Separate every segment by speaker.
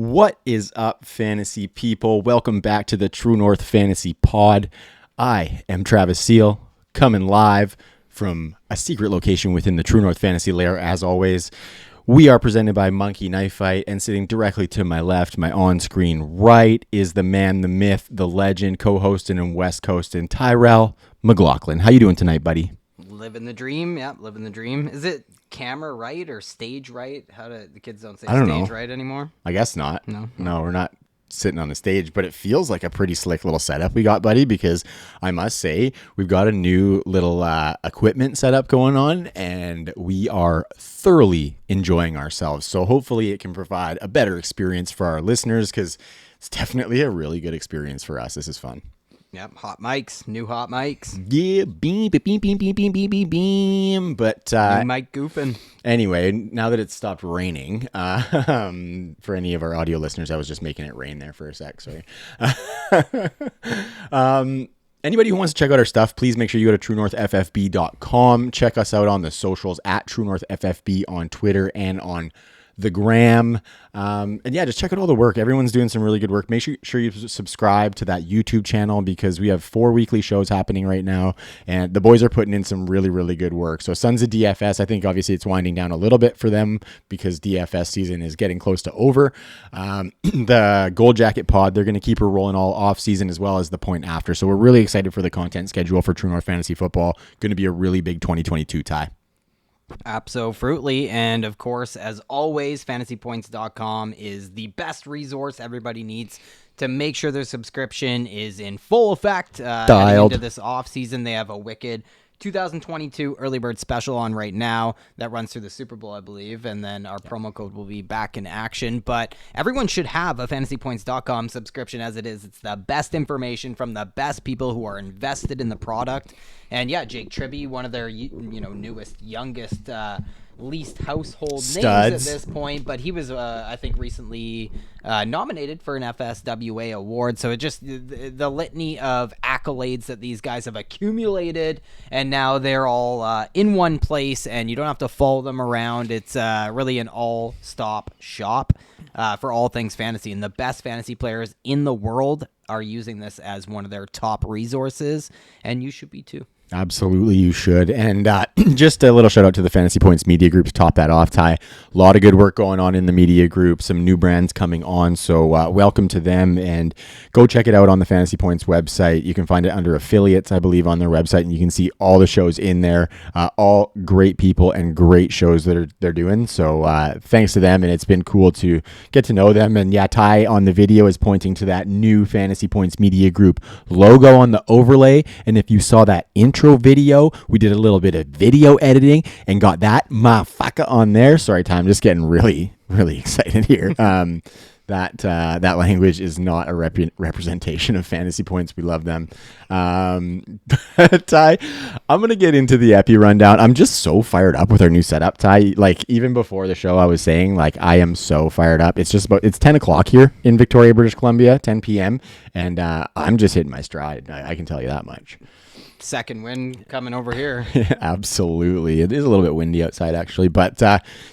Speaker 1: What is up, fantasy people? Welcome back to the True North Fantasy Pod. I am Travis Seal, coming live from a secret location within the True North Fantasy lair, as always. We are presented by Monkey Knife Fight, and sitting directly to my left, my on-screen right, is the man, the myth, the legend, co-hosting and West Coasting, Tyrell McLaughlin. How you doing tonight, buddy?
Speaker 2: Living the dream. Yeah, living the dream. Is it camera right or stage right? How do the kids don't say
Speaker 1: I don't
Speaker 2: stage
Speaker 1: know.
Speaker 2: right anymore?
Speaker 1: I guess not.
Speaker 2: No,
Speaker 1: we're not sitting on the stage, but it feels like a pretty slick little setup we got, buddy, because I must say we've got a new little equipment setup going on, and we are thoroughly enjoying ourselves. So hopefully it can provide a better experience for our listeners, because it's definitely a really good experience for us. This is fun.
Speaker 2: Yep, hot mics, new hot mics.
Speaker 1: Yeah, beam. But
Speaker 2: New mic goofing.
Speaker 1: anyway, now that it's stopped raining, for any of our audio listeners, I was just making it rain there for a sec. Sorry. Anybody who wants to check out our stuff, please make sure you go to truenorthffb.com. Check us out on the socials at truenorthffb on Twitter and on the gram. And yeah, just check out all the work. Everyone's doing some really good work. Make sure you subscribe to that YouTube channel, because we have 4 weekly shows happening right now, and the boys are putting in some really, really good work. So Sons of DFS, I think obviously it's winding down a little bit for them because DFS season is getting close to over. The Gold Jacket Pod, they're going to keep her rolling all off season as well as the point after. So we're really excited for the content schedule for True North Fantasy Football. Going to be a really big 2022 tie.
Speaker 2: Absolutely. And of course, as always, fantasypoints.com is the best resource everybody needs to make sure their subscription is in full effect. Heading into this off season, they have a wicked 2022 early bird special on right now that runs through the Super Bowl, I believe, and then our promo code will be back in action. But everyone should have a fantasypoints.com subscription as it is. It's the best information from the best people who are invested in the product. And yeah, Jake Tribby, one of their newest, youngest, least household names at this point, but he was I think recently nominated for an FSWA award. So it just the litany of accolades that these guys have accumulated, and now they're all in one place, and you don't have to follow them around. It's really an all-stop shop for all things fantasy, and the best fantasy players in the world are using this as one of their top resources, and you should be too.
Speaker 1: Absolutely, you should. And just a little shout out to the Fantasy Points Media Group to top that off, Ty. A lot of good work going on in the media group, some new brands coming on. So welcome to them, and go check it out on the Fantasy Points website. You can find it under affiliates, I believe, on their website, and you can see all the shows in there. All great people and great shows that they're doing. So thanks to them, and it's been cool to get to know them. And yeah, Ty on the video is pointing to that new Fantasy Points Media Group logo on the overlay. And if you saw that intro video, we did a little bit of video editing and got that motherfucker on there. Sorry, Ty, I'm just getting really, really excited here. That language is not a representation of Fantasy Points. We love them. Ty, I'm gonna get into the Epi rundown. I'm just so fired up with our new setup, Ty. Like, even before the show, I was saying, like, I am so fired up. It's 10 o'clock here in Victoria, British Columbia, 10 p.m. And I'm just hitting my stride. I can tell you that much.
Speaker 2: Second wind coming over here.
Speaker 1: Absolutely. It is a little bit windy outside, actually. But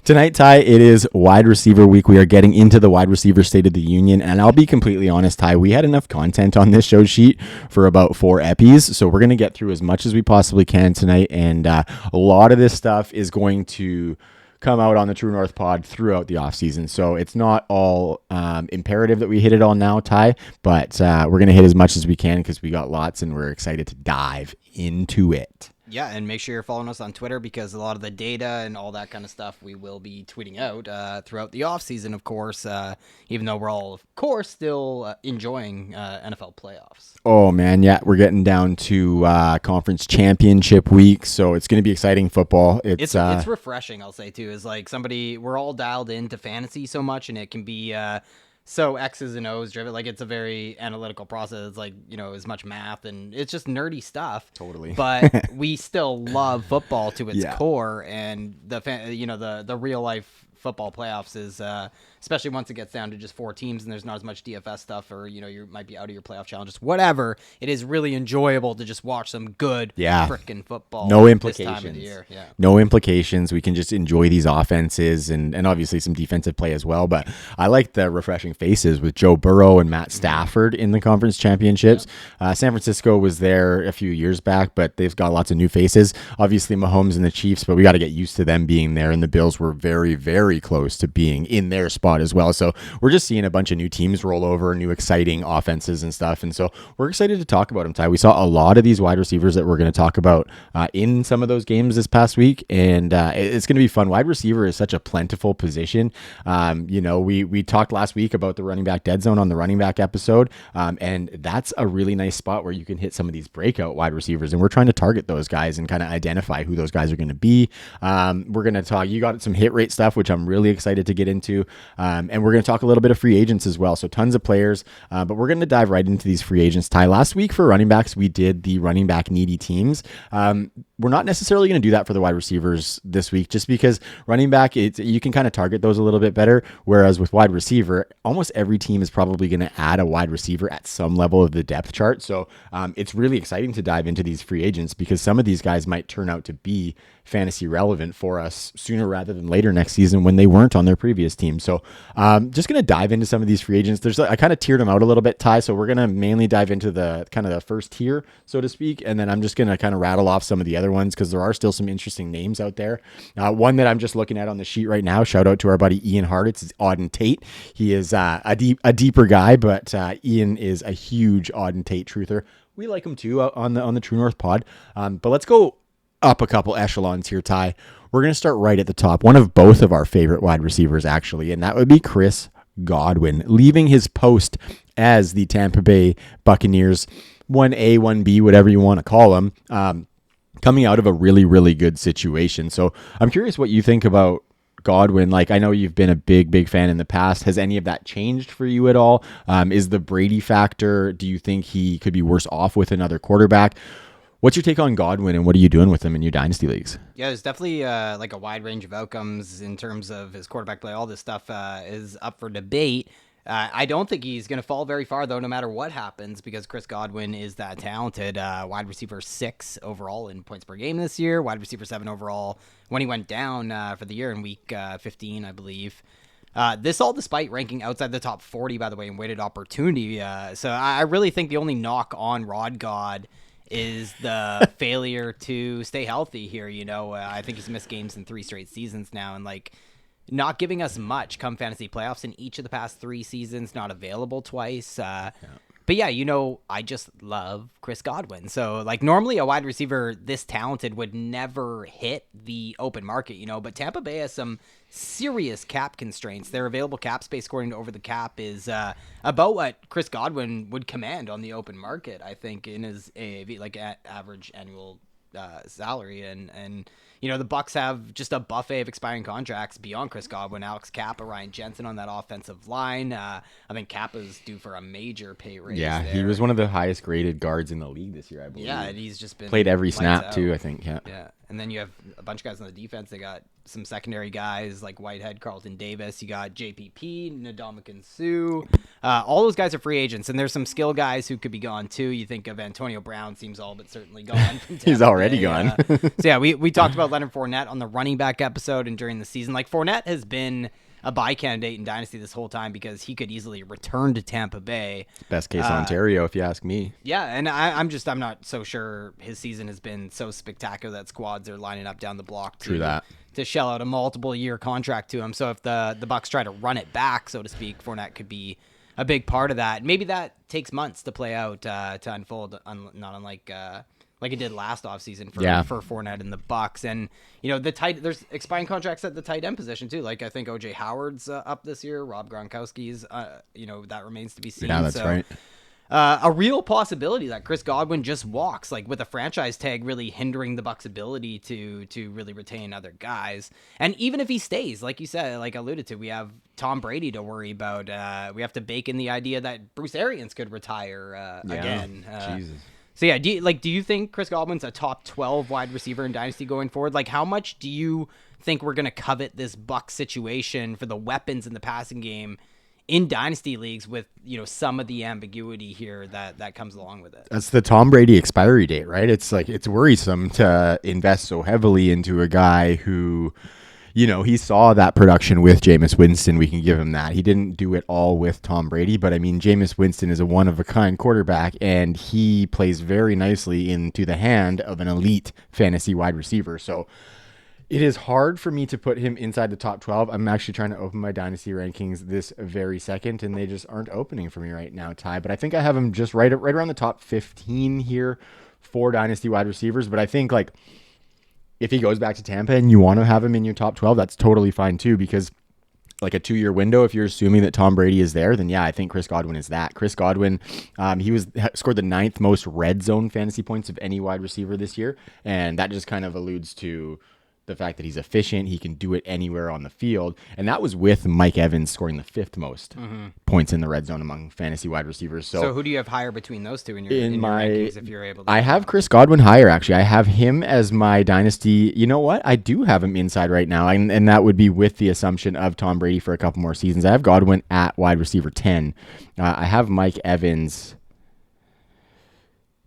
Speaker 1: tonight, Ty, it is wide receiver week. We are getting into the wide receiver State of the Union. And I'll be completely honest, Ty, we had enough content on this show sheet for about 4 epis. So we're going to get through as much as we possibly can tonight. And a lot of this stuff is going to come out on the True North Pod throughout the offseason. So it's not all imperative that we hit it all now, Ty, but we're going to hit as much as we can because we got lots and we're excited to dive into it.
Speaker 2: Yeah, and make sure you're following us on Twitter, because a lot of the data and all that kind of stuff we will be tweeting out throughout the offseason, of course, even though we're all, of course, still enjoying NFL playoffs.
Speaker 1: Oh, man, yeah, we're getting down to conference championship week, so it's going to be exciting football.
Speaker 2: It's refreshing, I'll say, too, is like we're all dialed into fantasy so much, and it can be so X's and O's driven. Like, it's a very analytical process. It's like, as much math, and it's just nerdy stuff.
Speaker 1: Totally.
Speaker 2: But we still love football to its core, and the real life football playoffs is, especially once it gets down to just 4 teams and there's not as much DFS stuff, or you might be out of your playoff challenges, whatever. It is really enjoyable to just watch some good freaking football.
Speaker 1: No implications.
Speaker 2: This time of the year. Yeah.
Speaker 1: No implications. We can just enjoy these offenses and obviously some defensive play as well. But I like the refreshing faces with Joe Burrow and Matt Stafford in the conference championships. San Francisco was there a few years back, but they've got lots of new faces. Obviously Mahomes and the Chiefs, but we got to get used to them being there. And the Bills were very, very close to being in their spot as well. So we're just seeing a bunch of new teams roll over, new exciting offenses and stuff. And so we're excited to talk about them, Ty. We saw a lot of these wide receivers that we're going to talk about in some of those games this past week. And it's going to be fun. Wide receiver is such a plentiful position. We talked last week about the running back dead zone on the running back episode. And that's a really nice spot where you can hit some of these breakout wide receivers. And we're trying to target those guys and kind of identify who those guys are going to be. We're going to talk, you got some hit rate stuff, which I'm really excited to get into. And we're going to talk a little bit of free agents as well. So tons of players, but we're going to dive right into these free agents. Ty, last week for running backs, we did the running back needy teams. We're not necessarily going to do that for the wide receivers this week, just because running back, you can kind of target those a little bit better. Whereas with wide receiver, almost every team is probably going to add a wide receiver at some level of the depth chart. So it's really exciting to dive into these free agents because some of these guys might turn out to be fantasy relevant for us sooner rather than later next season when they weren't on their previous team. So just going to dive into some of these free agents. I kind of tiered them out a little bit, Ty. So we're going to mainly dive into the kind of the first tier, so to speak. And then I'm just going to kind of rattle off some of the other ones because there are still some interesting names out there. One that I'm just looking at on the sheet right now, shout out to our buddy Ian Hart. It's Auden Tate. He is a deeper guy, but Ian is a huge Auden Tate truther. We like him too on the True North pod. But let's go up a couple echelons here, Ty. We're going to start right at the top. One of both of our favorite wide receivers, actually, and that would be Chris Godwin, leaving his post as the Tampa Bay Buccaneers 1A, 1B, whatever you want to call them, coming out of a really, really good situation. So I'm curious what you think about Godwin. Like, I know you've been a big fan in the past. Has any of that changed for you at all? Is the Brady factor, do you think he could be worse off with another quarterback? What's your take on Godwin, and what are you doing with him in your dynasty leagues?
Speaker 2: Yeah, there's definitely like a wide range of outcomes in terms of his quarterback play. All this stuff is up for debate. I don't think he's going to fall very far, though, no matter what happens, because Chris Godwin is that talented. Wide receiver 6 overall in points per game this year. Wide receiver 7 overall when he went down for the year in week 15, I believe. This all despite ranking outside the top 40, by the way, in weighted opportunity. So I really think the only knock on Rod God is the failure to stay healthy here. I think he's missed games in 3 straight seasons now, and not giving us much come fantasy playoffs in each of the past 3 seasons, not available twice. But yeah, I just love Chris Godwin. So normally a wide receiver this talented would never hit the open market, but Tampa Bay has some serious cap constraints. Their available cap space according to Over the Cap is about what Chris Godwin would command on the open market, I think, in his AAV, average annual salary. And the Bucs have just a buffet of expiring contracts beyond Chris Godwin, Alex Kappa, Ryan Jensen on that offensive line. I think Kappa's due for a major pay raise.
Speaker 1: Yeah, he was one of the highest graded guards in the league this year, I believe.
Speaker 2: Yeah, and he's just been
Speaker 1: played every snap too, I think. Yeah.
Speaker 2: And then you have a bunch of guys on the defense. They got some secondary guys like Whitehead, Carlton Davis. You got JPP, Ndamukong Suh. All those guys are free agents, and there's some skill guys who could be gone too. You think of Antonio Brown, seems all but certainly gone from Tampa
Speaker 1: He's already
Speaker 2: Bay.
Speaker 1: gone.
Speaker 2: So yeah, we talked about Leonard Fournette on the running back episode and during the season. Fournette has been a buy candidate in Dynasty this whole time because he could easily return to Tampa Bay.
Speaker 1: Best case Ontario, if you ask me.
Speaker 2: Yeah, and I'm not so sure his season has been so spectacular that squads are lining up down the block to shell out a multiple year contract to him. So if the Bucs try to run it back, so to speak, Fournette could be a big part of that. Maybe that takes months to play out, to unfold, not unlike like it did last offseason for Fournette and the Bucs. And there's expiring contracts at the tight end position too. I think OJ Howard's up this year. Rob Gronkowski's that remains to be seen.
Speaker 1: Yeah, that's right.
Speaker 2: A real possibility that Chris Godwin just walks, with a franchise tag really hindering the Bucs' ability to really retain other guys. And even if he stays, like you said, alluded to, we have Tom Brady to worry about. We have to bake in the idea that Bruce Arians could retire again.
Speaker 1: Jesus.
Speaker 2: So yeah, do you think Chris Godwin's a top 12 wide receiver in Dynasty going forward? Like, how much do you think we're going to covet this Buck situation for the weapons in the passing game in Dynasty leagues with, some of the ambiguity here that comes along with it?
Speaker 1: That's the Tom Brady expiry date, right? It's like, it's worrisome to invest so heavily into a guy who, he saw that production with Jameis Winston. We can give him that. He didn't do it all with Tom Brady, but I mean, Jameis Winston is a one-of-a-kind quarterback, and he plays very nicely into the hand of an elite fantasy wide receiver. So it is hard for me to put him inside the top 12. I'm actually trying to open my Dynasty rankings this very second, and they just aren't opening for me right now, Ty. But I think I have him just right around the top 15 here for Dynasty wide receivers. But I think, like, if he goes back to Tampa and you want to have him in your top 12, that's totally fine too, because like a 2-year window, if you're assuming that Tom Brady is there, then yeah, I think Chris Godwin is that. Chris Godwin, he scored the 9th most red zone fantasy points of any wide receiver this year, and that just kind of alludes to the fact that he's efficient. He can do it anywhere on the field. And that was with Mike Evans scoring the 5th most points in the red zone among fantasy wide receivers. So
Speaker 2: who do you have higher between those two in your rankings, if you're able to?
Speaker 1: I have Chris Godwin higher, actually. I have him as my Dynasty. You know what? I do have him inside right now, and that would be with the assumption of Tom Brady for a couple more seasons. I have Godwin at wide receiver 10. I have Mike Evans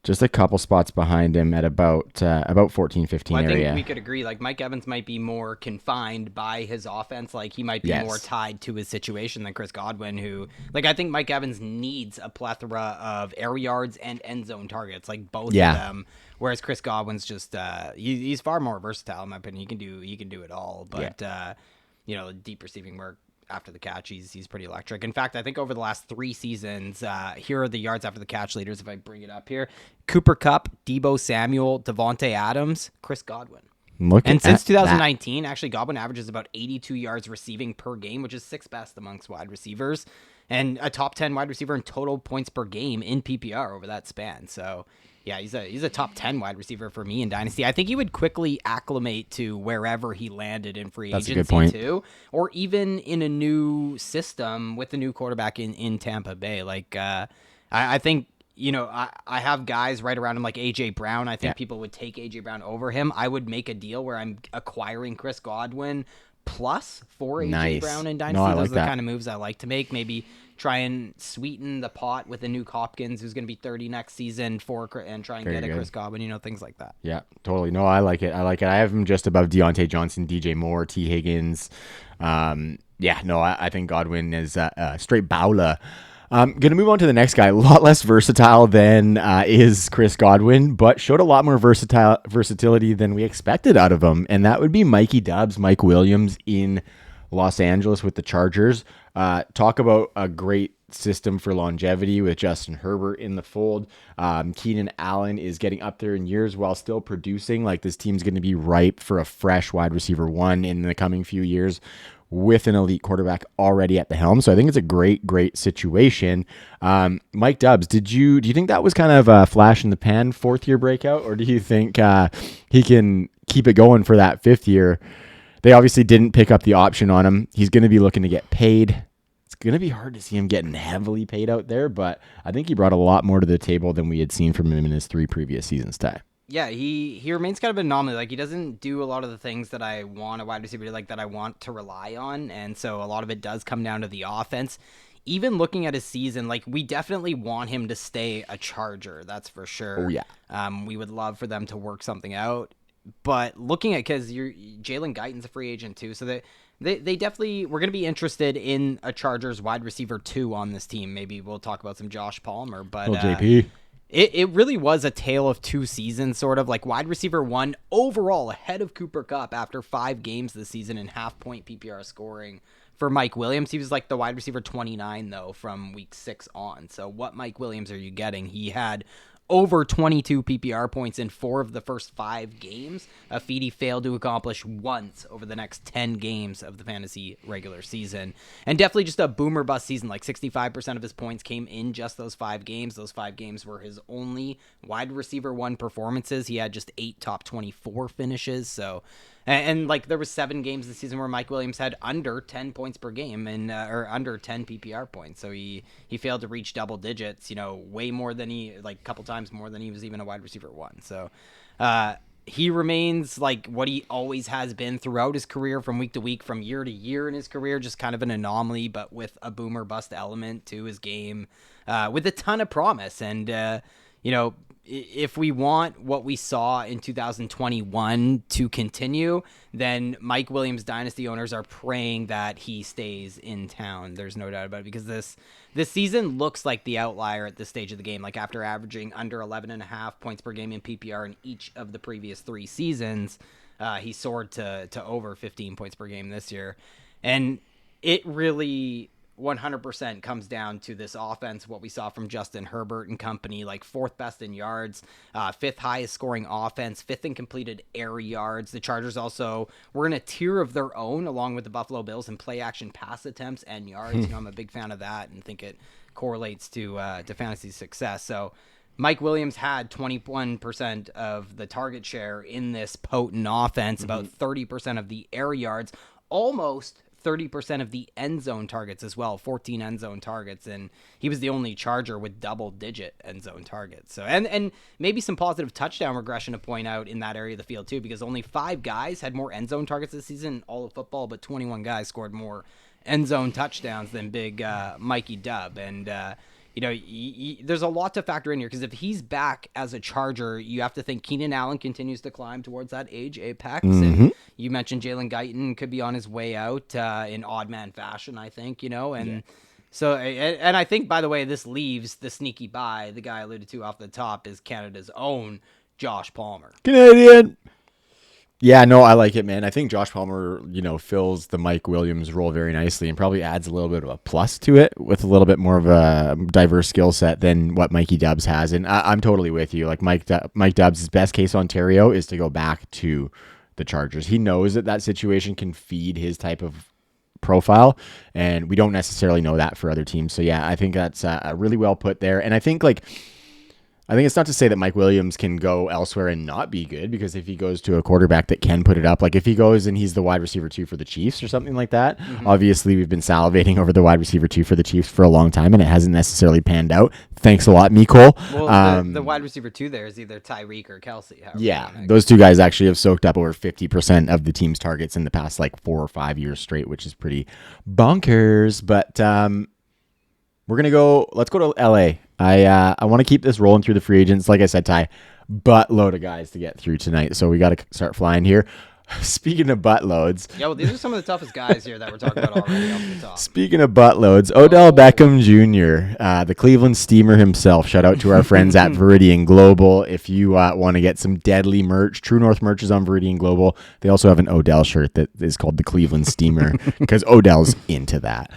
Speaker 1: just a couple spots behind him at about 14, 15 area.
Speaker 2: I think we could agree. Like, Mike Evans might be more confined by his offense. Like, he might be more tied to his situation than Chris Godwin, who, like, I think Mike Evans needs a plethora of air yards and end zone targets, like both of them. Whereas Chris Godwin's just he's far more versatile in my opinion. He can do it all. But deep receiving work after the catch, he's pretty electric. In fact, I think over the last 3 seasons, here are the yards after the catch leaders. If I bring it up here, Cooper Kupp, Deebo Samuel, Devontae Adams, Chris Godwin. And since 2019, actually, Godwin averages about 82 yards receiving per game, which is 6th best amongst wide receivers, and a top 10 wide receiver in total points per game in PPR over that span. So yeah, he's a top 10 wide receiver for me in Dynasty. I think he would quickly acclimate to wherever he landed in free agency too, or even in a new system with a new quarterback in Tampa Bay. Like, I think, I have guys right around him like A.J. Brown. I think people would take A.J. Brown over him. I would make a deal where I'm acquiring Chris Godwin plus for A.J. Brown in Dynasty. Those are the kind of moves I like to make. Maybe try and sweeten the pot with a new Hopkins who's going to be 30 next season and try and get a Chris Godwin, things like that. Yeah, totally. No, I like it. I have him just above Deontay Johnson, DJ Moore, T. Higgins. I think Godwin is straight Bowla. Going to move on to the next guy. A lot less versatile than is Chris Godwin, but showed a lot more versatility than we expected out of him, and that would be Mike Williams in Los Angeles with the Chargers. Talk about a great system for longevity with Justin Herbert in the fold. Keenan Allen is getting up there in years while still producing. Like, this team's going to be ripe for a fresh wide receiver 1 in the coming few years with an elite quarterback already at the helm. So I think it's a great situation. Mike Dubs, do you think that was kind of a flash in the pan 4th year breakout, or do you think he can keep it going for that 5th year? They obviously didn't pick up the option on him. He's going to be looking to get paid. It's going to be hard to see him getting heavily paid out there, but I think he brought a lot more to the table than we had seen from him in his 3 previous seasons, Ty. Yeah, he remains kind of an anomaly. Like, he doesn't do a lot of the things that I want a wide receiver to, like, that I want to rely on, and so a lot of it does come down to the offense. Even looking at his season, like, we definitely want him to stay a Charger, that's for sure.
Speaker 1: Oh, yeah.
Speaker 2: We would love for them to work something out. But looking at, because Jalen Guyton's a free agent too, so they definitely, we're going to be interested in a Chargers wide receiver 2 on this team. Maybe we'll talk about some Josh Palmer, but
Speaker 1: JP.
Speaker 2: It really was a tale of 2 seasons, sort of. Like, wide receiver 1 overall ahead of Cooper Kupp after 5 games this season in half-point PPR scoring for Mike Williams. He was like the wide receiver 29 though from week 6 on. So what Mike Williams are you getting? He had over 22 PPR points in 4 of the first 5 games, a feat he failed to accomplish once over the next 10 games of the fantasy regular season. And definitely just a boomer bust season. Like, 65% of his points came in just those 5 games. Those 5 games were his only wide receiver 1 performances. He had just 8 top 24 finishes. So And like there was 7 games this season where Mike Williams had under 10 points per game and or under 10 PPR points. So he failed to reach double digits, way more than a couple times more than he was even a wide receiver 1. So he remains like what he always has been throughout his career, from week to week, from year to year in his career, just kind of an anomaly, but with a boomer bust element to his game, with a ton of promise. And, if we want what we saw in 2021 to continue, then Mike Williams dynasty owners are praying that he stays in town. There's no doubt about it, because this season looks like the outlier at this stage of the game. Like after averaging under 11.5 points per game in PPR in each of the previous 3 seasons, he soared to over 15 points per game this year. And it really 100% comes down to this offense, what we saw from Justin Herbert and company, like 4th best in yards, 5th highest scoring offense, 5th in completed air yards. The Chargers also were in a tier of their own along with the Buffalo Bills in play action pass attempts and yards. I'm a big fan of that and think it correlates to fantasy success. So Mike Williams had 21% of the target share in this potent offense, about 30% of the air yards, almost 30% of the end zone targets as well, 14 end zone targets, and he was the only Charger with double-digit end zone targets. So, and maybe some positive touchdown regression to point out in that area of the field too, because only 5 guys had more end zone targets this season in all of football, but 21 guys scored more end zone touchdowns than big Mikey Dub. And there's a lot to factor in here, because if he's back as a Charger, you have to think Keenan Allen continues to climb towards that age apex. And you mentioned Jalen Guyton could be on his way out in odd man fashion, I think, So, and I think, by the way, this leaves the sneaky buy, the guy I alluded to off the top, is Canada's own Josh Palmer.
Speaker 1: Canadian. Yeah, no, I like it, man. I think Josh Palmer, fills the Mike Williams role very nicely and probably adds a little bit of a plus to it with a little bit more of a diverse skill set than what Mikey Dubs has. And I'm totally with you. Like Mike Dubs' best case Ontario is to go back to the Chargers. He knows that situation can feed his type of profile, and we don't necessarily know that for other teams. So yeah, I think that's really well put there. And I think it's not to say that Mike Williams can go elsewhere and not be good, because if he goes to a quarterback that can put it up, like if he goes and he's the wide receiver 2 for the Chiefs or something like that, obviously we've been salivating over the wide receiver 2 for the Chiefs for a long time, and it hasn't necessarily panned out. Thanks a lot, Mecole.
Speaker 2: Well, the wide receiver 2 there is either Tyreek or Kelsey.
Speaker 1: Yeah, those 2 guys actually have soaked up over 50% of the team's targets in the past 4 or 5 years straight, which is pretty bonkers. But let's go to LA. I want to keep this rolling through the free agents. Like I said, Ty, buttload of guys to get through tonight, so we got to start flying here. Speaking of buttloads.
Speaker 2: Yeah, well, these are some of the toughest guys here that we're talking about already off the top.
Speaker 1: Speaking of buttloads, Odell Beckham Jr., the Cleveland Steamer himself. Shout out to our friends at Viridian Global. If you want to get some deadly merch, True North merch is on Viridian Global. They also have an Odell shirt that is called the Cleveland Steamer because Odell's into that.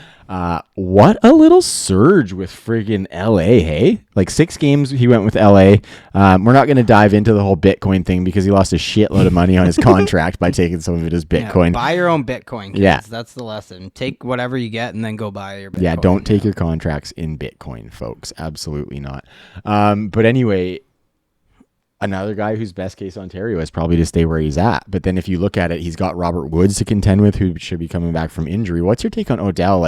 Speaker 1: What a little surge with friggin' LA, hey? 6 games he went with LA. We're not going to dive into the whole Bitcoin thing because he lost a shitload of money on his contract by taking some of it as Bitcoin.
Speaker 2: Yeah, buy your own Bitcoin, kids.
Speaker 1: Yeah.
Speaker 2: That's the lesson. Take whatever you get and then go buy your Bitcoin.
Speaker 1: Yeah, don't take your contracts in Bitcoin, folks. Absolutely not. But anyway, another guy whose best case Ontario is probably to stay where he's at. But then if you look at it, he's got Robert Woods to contend with, who should be coming back from injury. What's your take on Odell?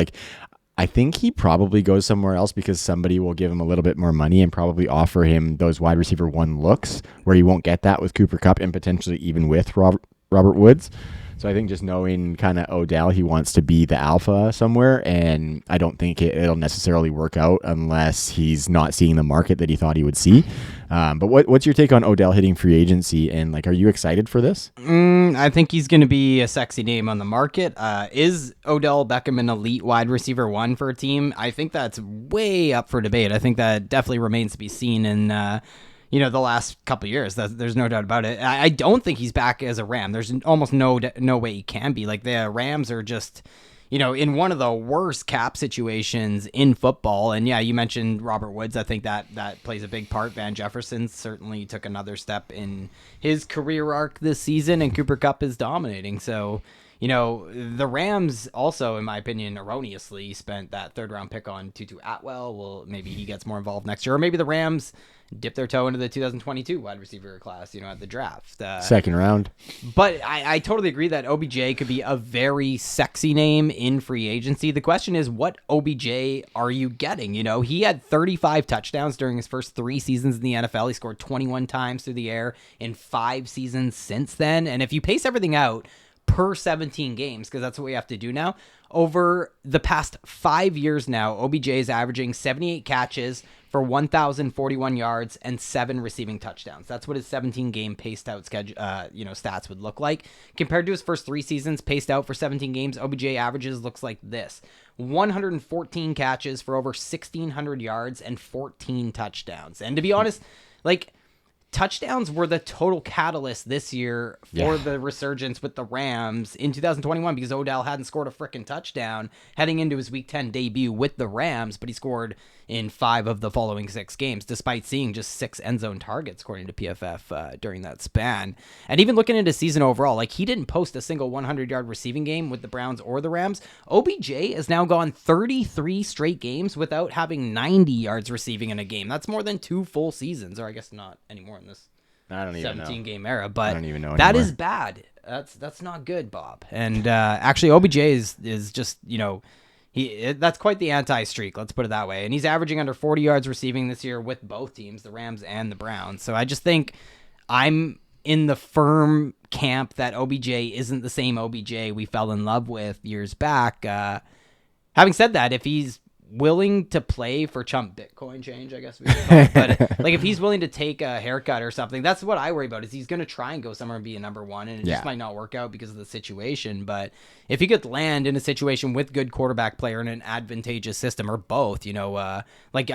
Speaker 1: I think he probably goes somewhere else because somebody will give him a little bit more money and probably offer him those wide receiver 1 looks where he won't get that with Cooper Kupp and potentially even with Robert Woods. So I think just knowing kind of Odell, he wants to be the alpha somewhere, and I don't think it'll necessarily work out unless he's not seeing the market that he thought he would see. But what's your take on Odell hitting free agency, and are you excited for this?
Speaker 2: I think he's going to be a sexy name on the market. Is Odell Beckham an elite wide receiver 1 for a team? I think that's way up for debate. I think that definitely remains to be seen in the last couple of years. There's no doubt about it. I don't think he's back as a Ram. There's almost no way he can be. The Rams are just, in one of the worst cap situations in football. And yeah, you mentioned Robert Woods. I think that plays a big part. Van Jefferson certainly took another step in his career arc this season, and Cooper Kupp is dominating. So, the Rams also, in my opinion, erroneously spent that 3rd-round pick on Tutu Atwell. Well, maybe he gets more involved next year. Or maybe the Rams dip their toe into the 2022 wide receiver class, at the draft.
Speaker 1: 2nd round.
Speaker 2: But I totally agree that OBJ could be a very sexy name in free agency. The question is, what OBJ are you getting? He had 35 touchdowns during his first 3 seasons in the NFL. He scored 21 times through the air in 5 seasons since then. And if you pace everything out per 17 games, because that's what we have to do now, over the past 5 years now, OBJ is averaging 78 catches for 1,041 yards and 7 receiving touchdowns. That's what his 17-game paced out schedule, stats would look like. Compared to his first 3 seasons paced out for 17 games, OBJ averages looks like this: 114 catches for over 1,600 yards and 14 touchdowns. And to be honest, touchdowns were the total catalyst this year for the resurgence with the Rams in 2021, because Odell hadn't scored a freaking touchdown heading into his Week 10 debut with the Rams, but he scored in 5 of the following 6 games, despite seeing just 6 end zone targets, according to PFF, during that span. And even looking at his season overall, he didn't post a single 100-yard receiving game with the Browns or the Rams. OBJ has now gone 33 straight games without having 90 yards receiving in a game. That's more than 2 full seasons, or I guess not anymore in this 17-game era. But
Speaker 1: I don't even know
Speaker 2: that
Speaker 1: anymore.
Speaker 2: Is bad. That's not good, Bob. And actually, OBJ is just, that's quite the anti-streak, let's put it that way. And he's averaging under 40 yards receiving this year with both teams, the Rams and the Browns. So I just think I'm in the firm camp that OBJ isn't the same OBJ we fell in love with years back. Having said that, if he's willing to play for chump Bitcoin change, I guess we could call it. But if he's willing to take a haircut or something, that's what I worry about, is he's going to try and go somewhere and be a number 1, and it just might not work out because of the situation. But if he could land in a situation with good quarterback player in an advantageous system, or both, I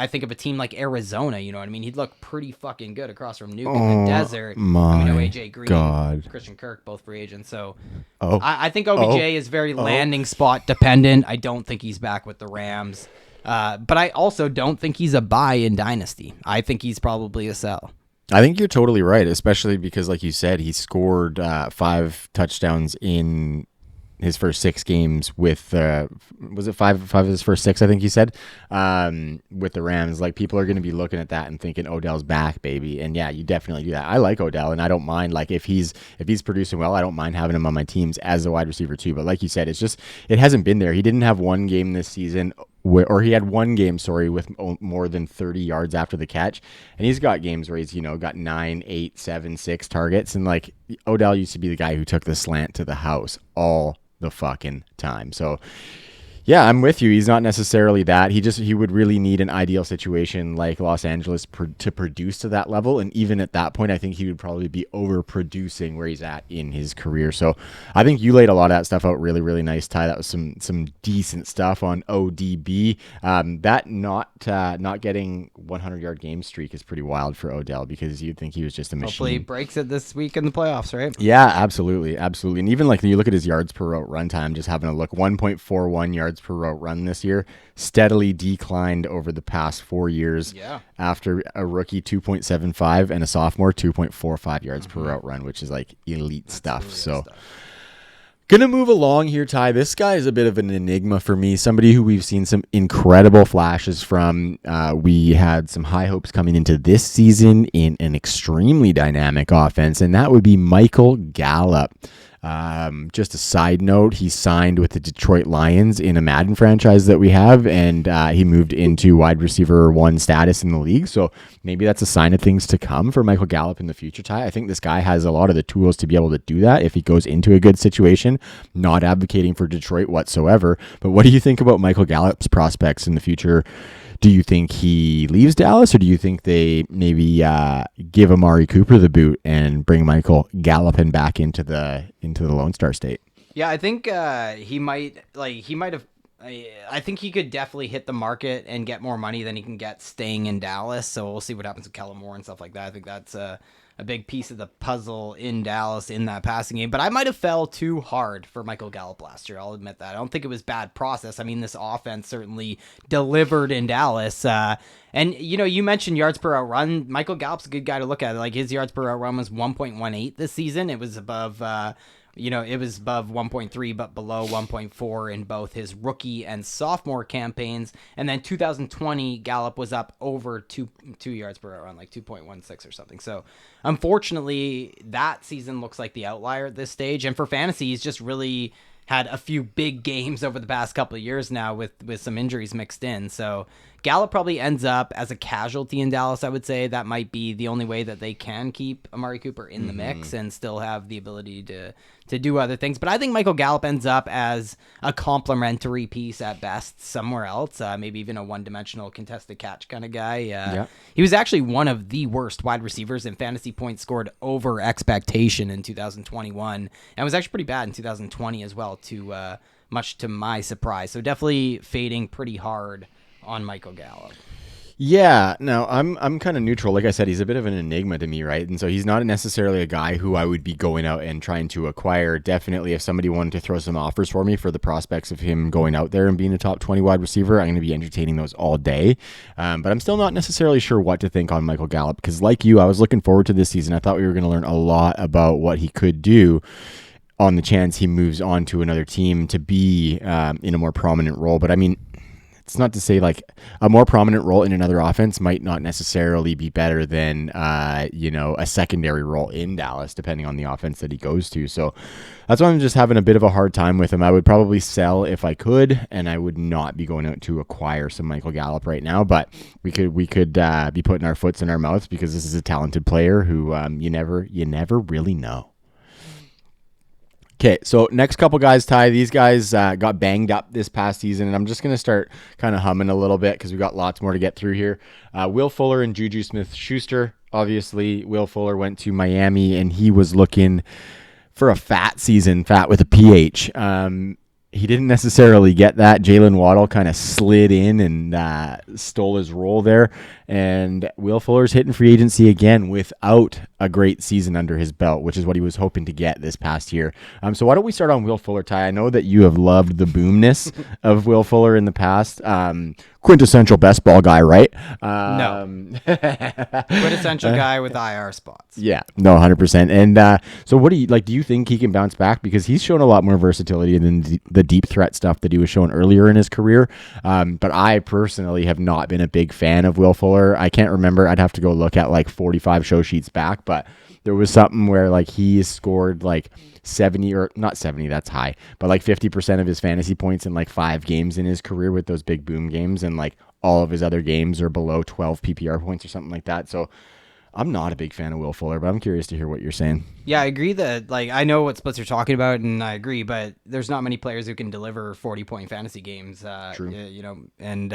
Speaker 2: think of a team like Arizona, you know what I mean? He'd look pretty fucking good across from Nuke in the desert. AJ Green, Christian Kirk, both free agents. So I think OBJ is very landing spot dependent. I don't think he's back with the Rams. But I also don't think he's a buy in Dynasty. I think he's probably a sell.
Speaker 1: I think you're totally right, especially because, like you said, he scored 5 touchdowns in his first 6 games with, was it 5 of his first 6, I think you said, with the Rams. People are going to be looking at that and thinking Odell's back, baby. And yeah, you definitely do that. I like Odell, and I don't mind, if he's producing well, I don't mind having him on my teams as a wide receiver too. But like you said, it hasn't been there. He didn't have one game this season, or he had one game, with more than 30 yards after the catch. And he's got games where he's, got 9, 8, 7, 6 targets. And Odell used to be the guy who took the slant to the house all the fucking time. So yeah, I'm with you. He's not necessarily that. He would really need an ideal situation like Los Angeles to produce to that level. And even at that point, I think he would probably be overproducing where he's at in his career. So I think you laid a lot of that stuff out really, really nice, Ty. That was some decent stuff on ODB. That not getting 100-yard game streak is pretty wild for Odell, because you'd think he was just a machine.
Speaker 2: Hopefully he breaks it this week in the playoffs, right?
Speaker 1: Yeah, absolutely. Absolutely. And even you look at his yards per route run time, just having a look, 1.41 yards per route run this year, steadily declined over the past 4 years.
Speaker 2: Yeah.
Speaker 1: After a rookie 2.75 and a sophomore 2.45 yards per route run, which is elite stuff. Really so stuff. Gonna move along here, Ty. This guy is a bit of an enigma for me. Somebody who we've seen some incredible flashes from. We had some high hopes coming into this season in an extremely dynamic offense, and that would be Michael Gallup. Just a side note, he signed with the Detroit Lions in a Madden franchise that we have, and he moved into wide receiver 1 status in the league. So maybe that's a sign of things to come for Michael Gallup in the future, Ty. I think this guy has a lot of the tools to be able to do that if he goes into a good situation. Not advocating for Detroit whatsoever, but what do you think about Michael Gallup's prospects in the future? Do you think he leaves Dallas, or do you think they maybe give Amari Cooper the boot and bring Michael Gallup back into the Lone Star State?
Speaker 2: Yeah, I think he might have. I think he could definitely hit the market and get more money than he can get staying in Dallas. So we'll see what happens with Kellen Moore and stuff like that. I think that's a big piece of the puzzle in Dallas in that passing game. But I might have fell too hard for Michael Gallup last year. I'll admit that. I don't think it was bad process. I mean, this offense certainly delivered in Dallas. And, you mentioned yards per route run. Michael Gallup's a good guy to look at. His yards per route run was 1.18 this season. It was above it was above 1.3, but below 1.4 in both his rookie and sophomore campaigns. And then 2020, Gallup was up over 2 yards per run, like 2.16 or something. So unfortunately, that season looks like the outlier at this stage. And for fantasy, he's just really had a few big games over the past couple of years now with some injuries mixed in. So Gallup probably ends up as a casualty in Dallas, I would say. That might be the only way that they can keep Amari Cooper in the mix and still have the ability to do other things. But I think Michael Gallup ends up as a complementary piece at best somewhere else, maybe even a one-dimensional contested catch kind of guy. He was actually one of the worst wide receivers in fantasy points scored over expectation in 2021, and was actually pretty bad in 2020 as well, much to my surprise. So definitely fading pretty hard on Michael Gallup.
Speaker 1: Yeah, no, I'm kind of neutral. Like I said, he's a bit of an enigma to me, right? And so he's not necessarily a guy who I would be going out and trying to acquire. Definitely, if somebody wanted to throw some offers for me for the prospects of him going out there and being a top 20 wide receiver, I'm going to be entertaining those all day. But I'm still not necessarily sure what to think on Michael Gallup, because like you, I was looking forward to this season. I thought we were going to learn a lot about what he could do on the chance he moves on to another team to be in a more prominent role. But I mean, it's not to say like a more prominent role in another offense might not necessarily be better than, a secondary role in Dallas, depending on the offense that he goes to. So that's why I'm just having a bit of a hard time with him. I would probably sell if I could, and I would not be going out to acquire some Michael Gallup right now, but we could be putting our foots in our mouths, because this is a talented player who you never really know. Okay, so next couple guys, Ty. These guys got banged up this past season, and I'm just going to start kind of humming a little bit because we've got lots more to get through here. Will Fuller and Juju Smith-Schuster. Obviously, Will Fuller went to Miami, and he was looking for a fat season, fat with a PH. He didn't necessarily get that. Jalen Waddle kind of slid in and stole his role there. And Will Fuller's hitting free agency again without a great season under his belt, which is what he was hoping to get this past year. So why don't we start on Will Fuller, Ty? I know that you have loved the boomness of Will Fuller in the past. Quintessential best ball guy, right?
Speaker 2: No. Quintessential guy with IR spots.
Speaker 1: Yeah, no, 100%. And so what do you think he can bounce back? Because he's shown a lot more versatility than the deep threat stuff that he was showing earlier in his career. But I personally have not been a big fan of Will Fuller. I can't remember. I'd have to go look at like 45 show sheets back, but there was something where like he scored like 70, or not 70, that's high, but like 50% of his fantasy points in like 5 games in his career with those big boom games, and like all of his other games are below 12 PPR points or something like that. So I'm not a big fan of Will Fuller, but I'm curious to hear what you're saying.
Speaker 2: Yeah, I agree that, like, I know what splits you're talking about, and I agree, but there's not many players who can deliver 40-point fantasy games.
Speaker 1: True.
Speaker 2: And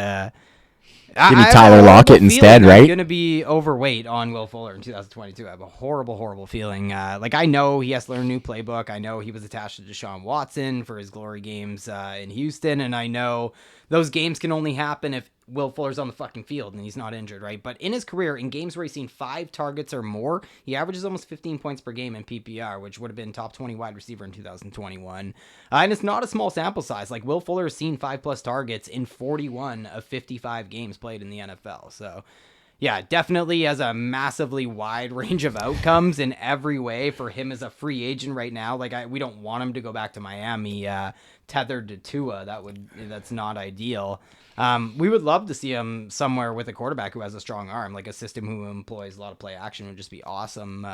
Speaker 1: give me Tyler Lockett instead, right?
Speaker 2: I'm going to be overweight on Will Fuller in 2022. I have a horrible feeling. I know he has to learn a new playbook. I know he was attached to Deshaun Watson for his glory games in Houston, and I know those games can only happen if Will Fuller's on the fucking field and he's not injured, right? But in his career, in games where he's seen 5 targets or more, he averages almost 15 points per game in PPR, which would have been top 20 wide receiver in 2021. And it's not a small sample size. Like, Will Fuller has seen 5+ targets in 41 of 55 games played in the NFL. So, yeah, definitely has a massively wide range of outcomes in every way for him as a free agent right now. Like, we don't want him to go back to Miami tethered to Tua. That's not ideal. We would love to see him somewhere with a quarterback who has a strong arm, like a system who employs a lot of play action would just be awesome.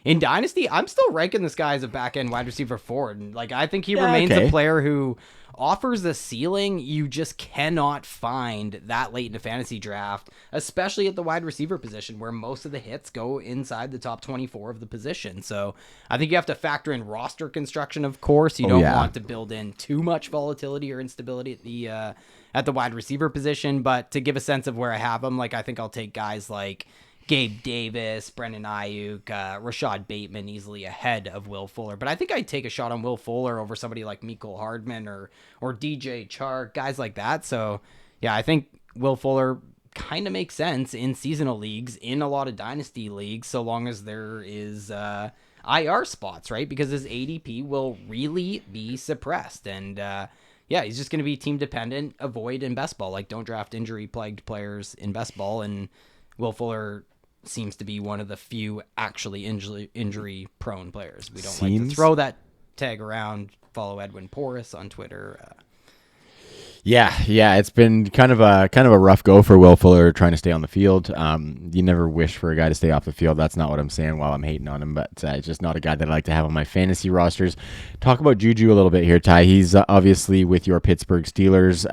Speaker 2: In Dynasty, I'm still ranking this guy as a back-end wide receiver forward. And, like, I think he remains a player who offers a ceiling you just cannot find that late in a fantasy draft, especially at the wide receiver position where most of the hits go inside the top 24 of the position. So I think you have to factor in roster construction, of course. You don't want to build in too much volatility or instability at the wide receiver position, but to give a sense of where I have them, like, I think I'll take guys like Gabe Davis, Brendan Ayuk, Rashad Bateman easily ahead of Will Fuller. But I think I'd take a shot on Will Fuller over somebody like Mecole Hardman or DJ Chark, guys like that. So, yeah, I think Will Fuller kind of makes sense in seasonal leagues, in a lot of dynasty leagues, so long as there is IR spots, right? Because his ADP will really be suppressed. And, yeah, he's just going to be team dependent, avoid in best ball. Like, don't draft injury-plagued players in best ball, and Will Fuller seems to be one of the few actually injury-prone players. We don't like to throw that tag around, follow Edwin Porras on Twitter.
Speaker 1: Yeah, it's been kind of a rough go for Will Fuller trying to stay on the field. You never wish for a guy to stay off the field. That's not what I'm saying while I'm hating on him, but it's just not a guy that I like to have on my fantasy rosters. Talk about Juju a little bit here, Ty. He's obviously with your Pittsburgh Steelers.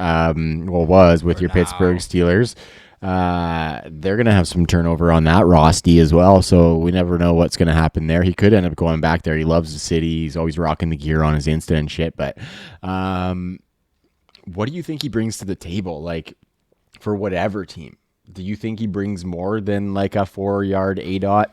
Speaker 1: Was with your Pittsburgh Steelers. They're going to have some turnover on that roster as well, so we never know what's going to happen there. He could end up going back there. He loves the city. He's always rocking the gear on his Insta and shit, but what do you think he brings to the table, like, for whatever team? Do you think he brings more than like a 4-yard ADOT?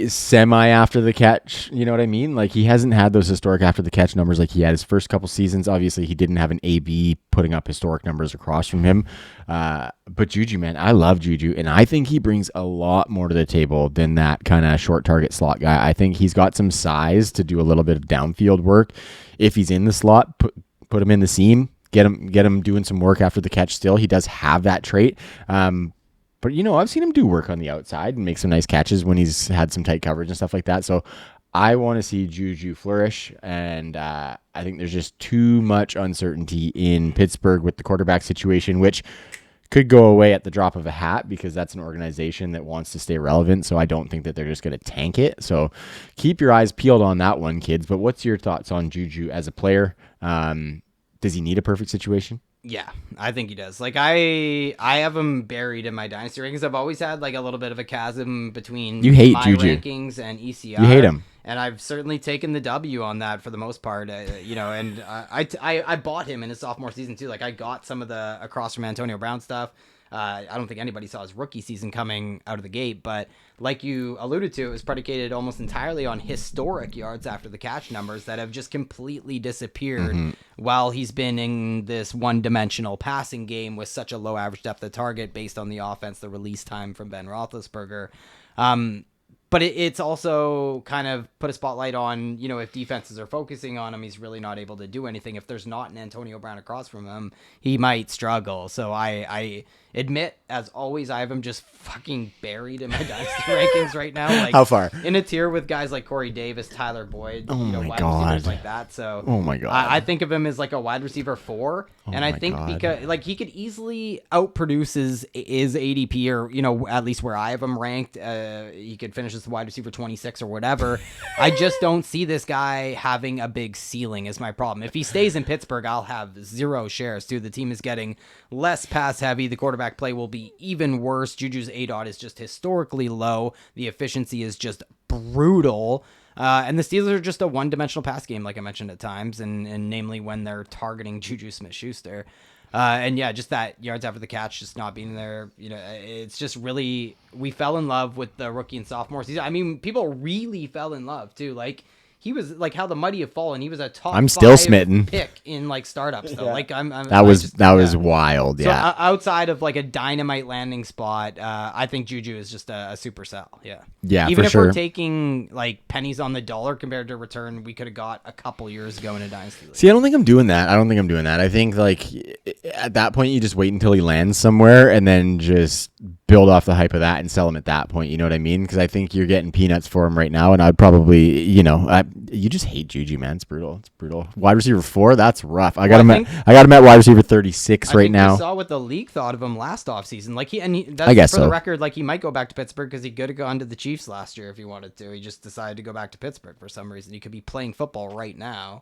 Speaker 1: Semi after the catch, you know what I mean? Like, he hasn't had those historic after the catch numbers like he had his first couple seasons. Obviously, he didn't have an AB putting up historic numbers across from him. But Juju, man, I love Juju, and I think he brings a lot more to the table than that kind of short target slot guy. I think he's got some size to do a little bit of downfield work. If he's in the slot, put him in the seam, get him doing some work after the catch still. He does have that trait. But, I've seen him do work on the outside and make some nice catches when he's had some tight coverage and stuff like that. So I want to see Juju flourish, and I think there's just too much uncertainty in Pittsburgh with the quarterback situation, which could go away at the drop of a hat because that's an organization that wants to stay relevant. So I don't think that they're just going to tank it. So keep your eyes peeled on that one, kids. But what's your thoughts on Juju as a player? Does he need a perfect situation?
Speaker 2: Yeah, I think he does. Like, I have him buried in my dynasty rankings. I've always had like a little bit of a chasm between
Speaker 1: my
Speaker 2: Juju rankings and ECR.
Speaker 1: You hate him.
Speaker 2: And I've certainly taken the W on that for the most part, and I bought him in his sophomore season too. Like, I got some of the across from Antonio Brown stuff. I don't think anybody saw his rookie season coming out of the gate, but like you alluded to, it was predicated almost entirely on historic yards after the catch numbers that have just completely disappeared while he's been in this one-dimensional passing game with such a low average depth of target based on the offense, the release time from Ben Roethlisberger. But it's also kind of put a spotlight on, if defenses are focusing on him, he's really not able to do anything. If there's not an Antonio Brown across from him, he might struggle. So I admit, as always, I have him just fucking buried in my dynasty rankings right now. Like,
Speaker 1: how far?
Speaker 2: In a tier with guys like Corey Davis, Tyler Boyd,
Speaker 1: wide
Speaker 2: receivers like that. So
Speaker 1: my God.
Speaker 2: I think of him as like a wide receiver 4. And I think because like he could easily outproduce his ADP, or, at least where I have him ranked. He could finish as wide receiver 26 or whatever. I just don't see this guy having a big ceiling is my problem. If he stays in Pittsburgh, I'll have 0 shares too. The team is getting less pass heavy. The quarterback play will be even worse. Juju's ADOT is just historically low. The efficiency is just brutal. And the Steelers are just a one-dimensional pass game, like I mentioned at times, and namely when they're targeting Juju Smith-Schuster. And yeah, just that yards after the catch just not being there. It's just really, we fell in love with the rookie and sophomore season. I mean, people really fell in love too. Like, he was like how the mighty have fallen. He was a top.
Speaker 1: I'm still smitten.
Speaker 2: Pick in like startups though. Yeah. Like
Speaker 1: that was wild. Yeah.
Speaker 2: So outside of like a dynamite landing spot, I think Juju is just a super sell. Yeah.
Speaker 1: Yeah.
Speaker 2: Even
Speaker 1: for
Speaker 2: if
Speaker 1: sure.
Speaker 2: we're taking like pennies on the dollar compared to return, we could have got a couple years ago in a dynasty league.
Speaker 1: See, I don't think I'm doing that. I think like at that point you just wait until he lands somewhere and then just build off the hype of that and sell him at that point. You know what I mean? Because I think you're getting peanuts for him right now, and I'd probably, you just hate Juju, man. It's brutal. Wide receiver 4, that's rough. I got him at wide receiver 36 right now.
Speaker 2: I saw what the league thought of him last offseason. Like
Speaker 1: I guess
Speaker 2: for
Speaker 1: so.
Speaker 2: The record, like he might go back to Pittsburgh because he could have gone to the Chiefs last year if he wanted to. He just decided to go back to Pittsburgh for some reason. He could be playing football right now.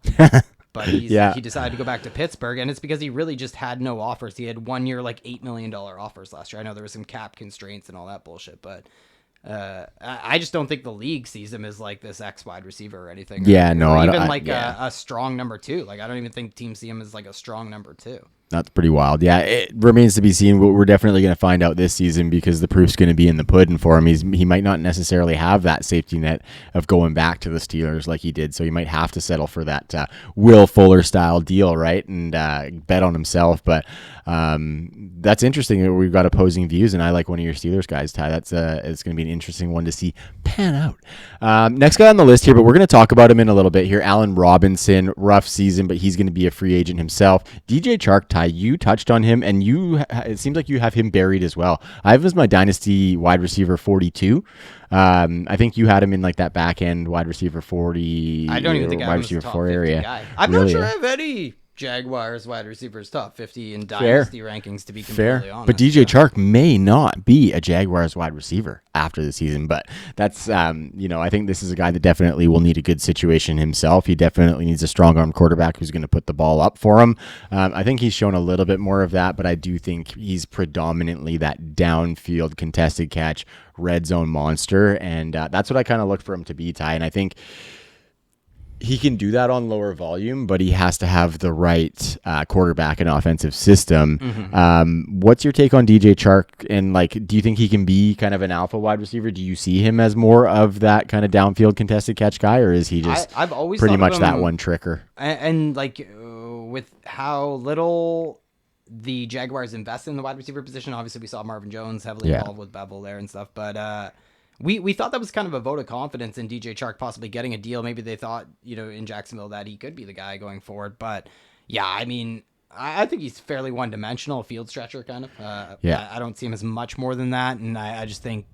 Speaker 2: But he decided to go back to Pittsburgh, and it's because he really just had no offers. He had 1 year, like $8 million offers last year. I know there was some cap constraints and all that bullshit, but I just don't think the league sees him as like this X wide receiver or anything.
Speaker 1: Yeah,
Speaker 2: or even a strong number 2. Like, I don't even think teams see him as like a strong number 2.
Speaker 1: That's pretty wild. Yeah, it remains to be seen. We're definitely going to find out this season because the proof's going to be in the pudding for him. He might not necessarily have that safety net of going back to the Steelers like he did, so he might have to settle for that Will Fuller style deal, right? And bet on himself. But that's interesting that we've got opposing views, and I like one of your Steelers guys, Ty. It's going to be an interesting one to see pan out. Next guy on the list here, but we're going to talk about him in a little bit here. Allen Robinson, rough season, but he's going to be a free agent himself. DJ Chark, Ty. Ty, you touched on him, and it seems like you have him buried as well. I have him as my dynasty wide receiver 42. I think you had him in like that back end wide receiver 40.
Speaker 2: I don't even think I have him as the top 50
Speaker 1: area.
Speaker 2: guy. I'm not sure I have any Jaguars wide receivers top 50 in dynasty rankings, to be completely honest.
Speaker 1: But DJ Chark may not be a Jaguars wide receiver after the season, but that's I think this is a guy that definitely will need a good situation himself. He definitely needs a strong arm quarterback who's going to put the ball up for him. I think he's shown a little bit more of that, but I do think he's predominantly that downfield contested catch red zone monster, and that's what I kind of look for him to be, Ty. And I think he can do that on lower volume, but he has to have the right quarterback and offensive system. What's your take on DJ Chark? And do you think he can be kind of an alpha wide receiver? Do you see him as more of that kind of downfield contested catch guy, or is he just
Speaker 2: I've always
Speaker 1: pretty much that one tricker?
Speaker 2: And with how little the Jaguars invest in the wide receiver position, obviously we saw Marvin Jones heavily involved with Bevel there and stuff, but we thought that was kind of a vote of confidence in DJ Chark possibly getting a deal. Maybe they thought, in Jacksonville that he could be the guy going forward. But yeah, I mean, I think he's fairly one-dimensional, field stretcher kind of. I don't see him as much more than that. And I just think,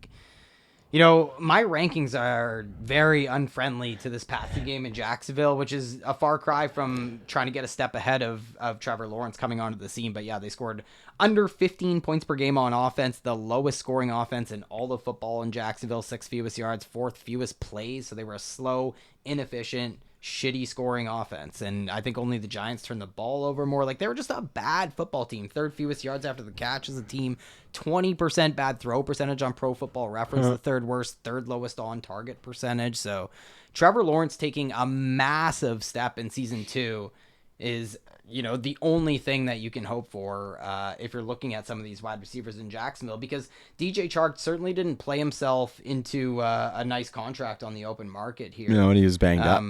Speaker 2: my rankings are very unfriendly to this passing game in Jacksonville, which is a far cry from trying to get a step ahead of Trevor Lawrence coming onto the scene. But yeah, they scored under 15 points per game on offense, the lowest scoring offense in all of football in Jacksonville, 6th fewest yards, 4th fewest plays. So they were a slow, inefficient, shitty scoring offense. And I think only the Giants turned the ball over more. They were just a bad football team. 3rd fewest yards after the catch as a team, 20% bad throw percentage on Pro Football Reference, the 3rd worst, 3rd lowest on target percentage. So Trevor Lawrence taking a massive step in season 2 is, the only thing that you can hope for if you're looking at some of these wide receivers in Jacksonville, because DJ Chark certainly didn't play himself into a nice contract on the open market here.
Speaker 1: No, and he was banged up.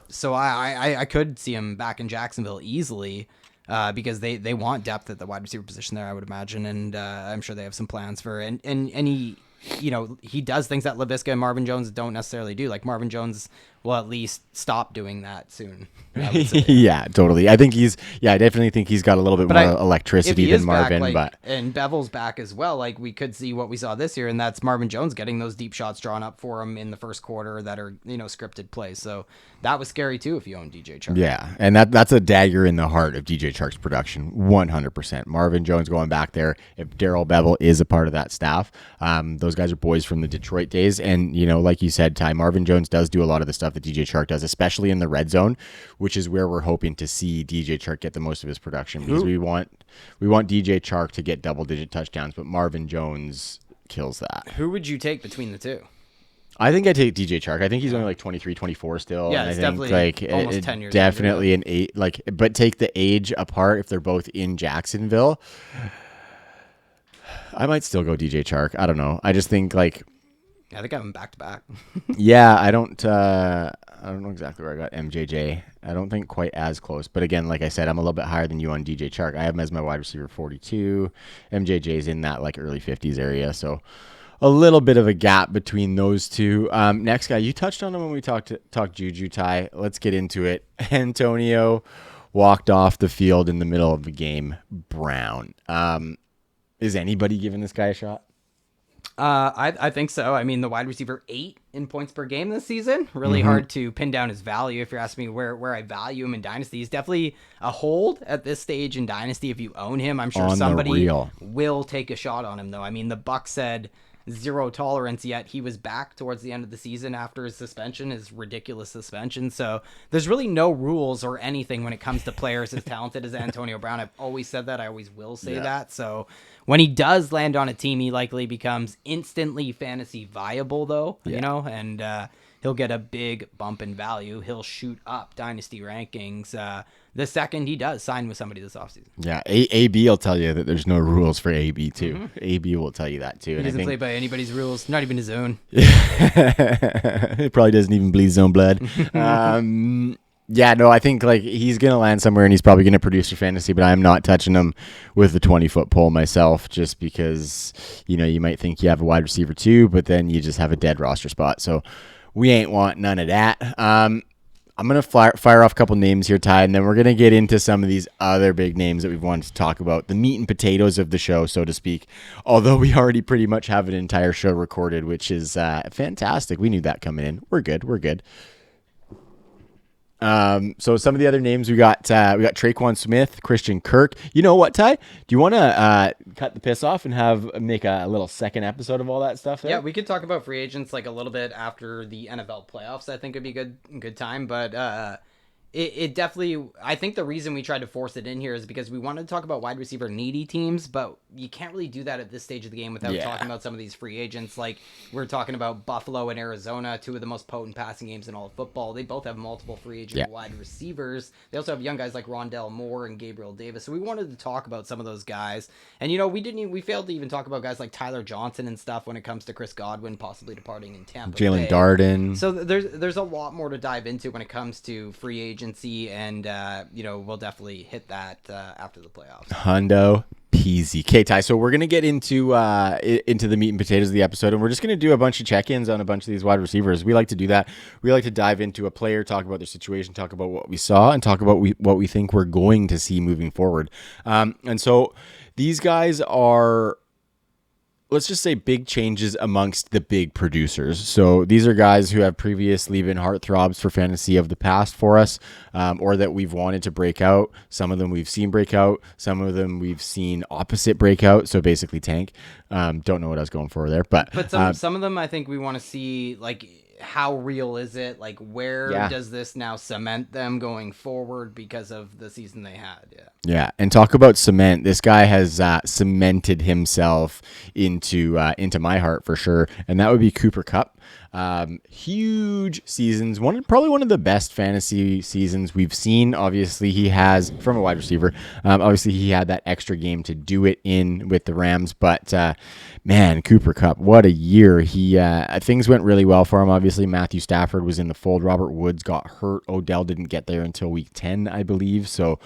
Speaker 2: So I could see him back in Jacksonville easily because they want depth at the wide receiver position there, I would imagine, and I'm sure they have some plans for it. And he, he does things that LaVisca and Marvin Jones don't necessarily do. Like Marvin Jones will at least stop doing that soon.
Speaker 1: Yeah, totally. I definitely think he's got a little bit more electricity than Marvin.
Speaker 2: And Bevel's back as well. We could see what we saw this year, and that's Marvin Jones getting those deep shots drawn up for him in the first quarter that are, scripted plays. So that was scary too if you own DJ Chark.
Speaker 1: Yeah, and that's a dagger in the heart of DJ Chark's production, 100%. Marvin Jones going back there, if Darrell Bevel is a part of that staff, those guys are boys from the Detroit days. And, like you said, Ty, Marvin Jones does do a lot of the stuff that DJ Chark does, especially in the red zone, which is where we're hoping to see DJ Chark get the most of his production, because we want DJ Chark to get double-digit touchdowns, but Marvin Jones kills that.
Speaker 2: Who would you take between the two?
Speaker 1: I think I take DJ Chark. I think he's only 23, 24 still.
Speaker 2: Yeah, it's definitely almost 10 years.
Speaker 1: Definitely an 8. But take the age apart. If they're both in Jacksonville, I might still go DJ Chark. I don't know. I just think
Speaker 2: I think I have him back to back.
Speaker 1: Yeah, I don't know exactly where I got MJJ. I don't think quite as close. But again, like I said, I'm a little bit higher than you on DJ Chark. I have him as my wide receiver 42. MJJ's in that early 50s area. So a little bit of a gap between those two. Next guy, you touched on him when we talked Juju, Ty. Let's get into it. Antonio walked off the field in the middle of the game. Brown. Is anybody giving this guy a shot?
Speaker 2: I think so. I mean, the wide receiver 8 in points per game this season. Really hard to pin down his value. If you're asking me where I value him in Dynasty, he's definitely a hold at this stage in Dynasty if you own him. I'm sure somebody will take a shot on him, though. I mean, the Bucs said 0 tolerance, yet he was back towards the end of the season after his suspension, his ridiculous suspension. So there's really no rules or anything when it comes to players as talented as Antonio Brown. I've always said that. I always will say that. So when he does land on a team, he likely becomes instantly fantasy viable, though, and he'll get a big bump in value. He'll shoot up dynasty rankings the second he does sign with somebody this offseason.
Speaker 1: Yeah, AB will tell you that there's no rules for AB, too. AB will tell you that, too.
Speaker 2: He doesn't play by anybody's rules, not even his own.
Speaker 1: It probably doesn't even bleed his own blood. Yeah, no, I think he's going to land somewhere and he's probably going to produce for fantasy, but I'm not touching him with the 20-foot pole myself, just because, you might think you have a wide receiver 2, but then you just have a dead roster spot. So we ain't want none of that. I'm going to fire off a couple names here, Ty, and then we're going to get into some of these other big names that we've wanted to talk about, the meat and potatoes of the show, so to speak. Although we already pretty much have an entire show recorded, which is fantastic. We knew that coming in. We're good. So some of the other names we got Traequan Smith, Christian Kirk. You know what, Ty? Do you want to cut the piss off and make a little second episode of all that stuff there?
Speaker 2: Yeah, we could talk about free agents like a little bit after the NFL playoffs. I think would be good time, but it definitely, I think the reason we tried to force it in here is because we wanted to talk about wide receiver needy teams, but you can't really do that at this stage of the game without talking about some of these free agents. Like we're talking about Buffalo and Arizona, two of the most potent passing games in all of football. They both have multiple free agent wide receivers. They also have young guys like Rondell Moore and Gabriel Davis. So we wanted to talk about some of those guys. And we failed to even talk about guys like Tyler Johnson and stuff when it comes to Chris Godwin possibly departing in Tampa Bay.
Speaker 1: Jalen Darden.
Speaker 2: So there's a lot more to dive into when it comes to free agency, and we'll definitely hit that after the playoffs.
Speaker 1: Hundo peasy. Okay, Ty, so we're going to get into the meat and potatoes of the episode, and we're just going to do a bunch of check-ins on a bunch of these wide receivers. We like to do that. We like to dive into a player, talk about their situation, talk about what we saw, and talk about what we think we're going to see moving forward. And so these guys are, let's just say, big changes amongst the big producers. So these are guys who have previously been heartthrobs for fantasy of the past for us, or that we've wanted to break out. Some of them we've seen break out. Some of them we've seen opposite breakout. So basically tank. Don't know what I was going for there, but
Speaker 2: some of them I think we want to see, like, how real is it? Like, where does this now cement them going forward because of the season they had?
Speaker 1: Yeah, and talk about cement. This guy has cemented himself into my heart for sure, and that would be Cooper Kupp. Huge seasons, probably one of the best fantasy seasons we've seen. Obviously, he has, from a wide receiver, obviously he had that extra game to do it in with the Rams, but man, Cooper Kupp, what a year. Things went really well for him. Obviously, Matthew Stafford was in the fold. Robert Woods got hurt. Odell didn't get there until week 10, I believe. So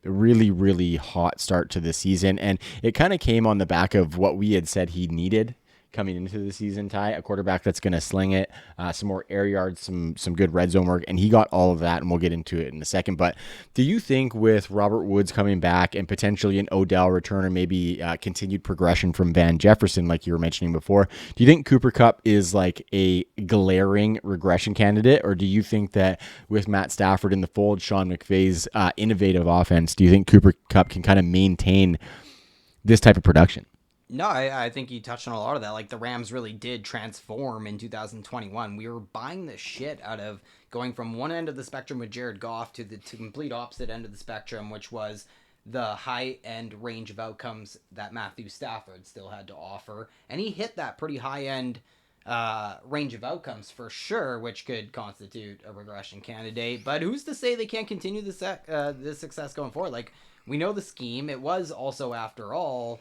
Speaker 1: really, really hot start to the season, and it kind of came on the back of what we had said he needed coming into the season, Ty, a quarterback that's going to sling it, some more air yards, some good red zone work, and he got all of that, and we'll get into it in a second. But do you think with Robert Woods coming back and potentially an Odell return, or maybe continued progression from Van Jefferson, like you were mentioning before, do you think Cooper Kupp is like a glaring regression candidate, or do you think that with Matt Stafford in the fold, Sean McVay's innovative offense, do you think Cooper Kupp can kind of maintain this type of production?
Speaker 2: No, I think you touched on a lot of that. Like, the Rams really did transform in 2021. We were buying the shit out of going from one end of the spectrum with Jared Goff to the complete opposite end of the spectrum, which was the high-end range of outcomes that Matthew Stafford still had to offer. And he hit that pretty high-end range of outcomes for sure, which could constitute a regression candidate. But who's to say they can't continue this success going forward? Like, we know the scheme. It was also, after all,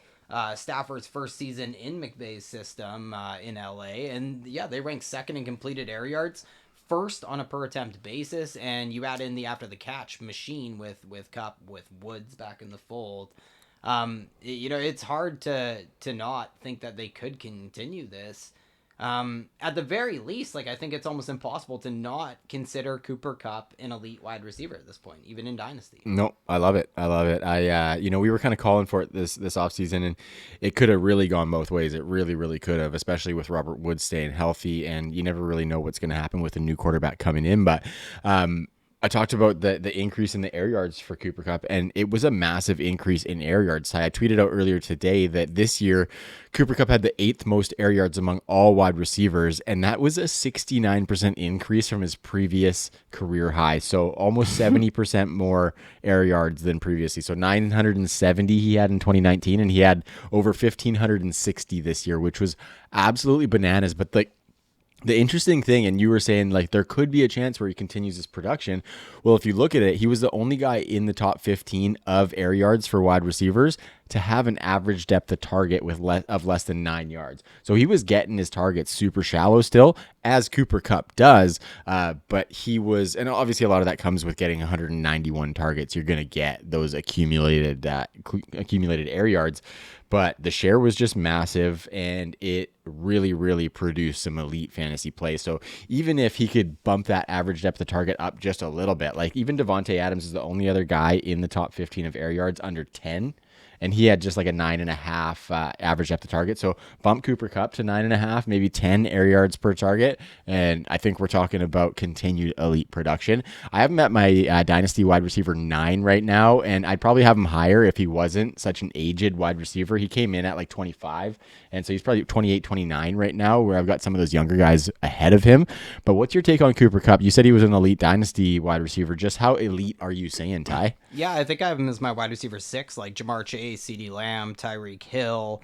Speaker 2: Stafford's first season in McVay's system in LA, and they ranked second in completed air yards, first on a per attempt basis, and you add in the after the catch machine with Kupp, with Woods back in the fold. It's hard to not think that they could continue this. At the very least, like, I think it's almost impossible to not consider Cooper Kupp an elite wide receiver at this point, even in Dynasty.
Speaker 1: No, I love it. We were kind of calling for it this offseason, and it could have really gone both ways. It really, really could have, especially with Robert Woods staying healthy, and you never really know what's going to happen with a new quarterback coming in. But I talked about the increase in the air yards for Cooper Kupp, and it was a massive increase in air yards. I tweeted out earlier today that this year, Cooper Kupp had the 8th most air yards among all wide receivers, and that was a 69% increase from his previous career high. So almost 70% more air yards than previously. So 970 he had in 2019, and he had over 1,560 this year, which was absolutely bananas. But the interesting thing, and you were saying, like, there could be a chance where he continues his production. Well, if you look at it, he was the only guy in the top 15 of air yards for wide receivers to have an average depth of target with less than 9 yards. So he was getting his targets super shallow still, as Cooper Kupp does. But he was, and obviously a lot of that comes with getting 191 targets. You're going to get those accumulated air yards. But the share was just massive, and it really, really produced some elite fantasy play. So even if he could bump that average depth of target up just a little bit, like even Devontae Adams is the only other guy in the top 15 of air yards under 10. And he had just like a 9.5 average depth of target. So bump Cooper Kupp to 9.5, maybe 10 air yards per target. And I think we're talking about continued elite production. I have him at my dynasty wide receiver 9 right now. And I'd probably have him higher if he wasn't such an aged wide receiver. He came in at like 25. And so he's probably 28, 29 right now, where I've got some of those younger guys ahead of him. But what's your take on Cooper Kupp? You said he was an elite dynasty wide receiver. Just how elite are you saying, Ty?
Speaker 2: Yeah, I think I have him as my wide receiver 6, like Jamar Chase, CeeDee Lamb, Tyreek Hill,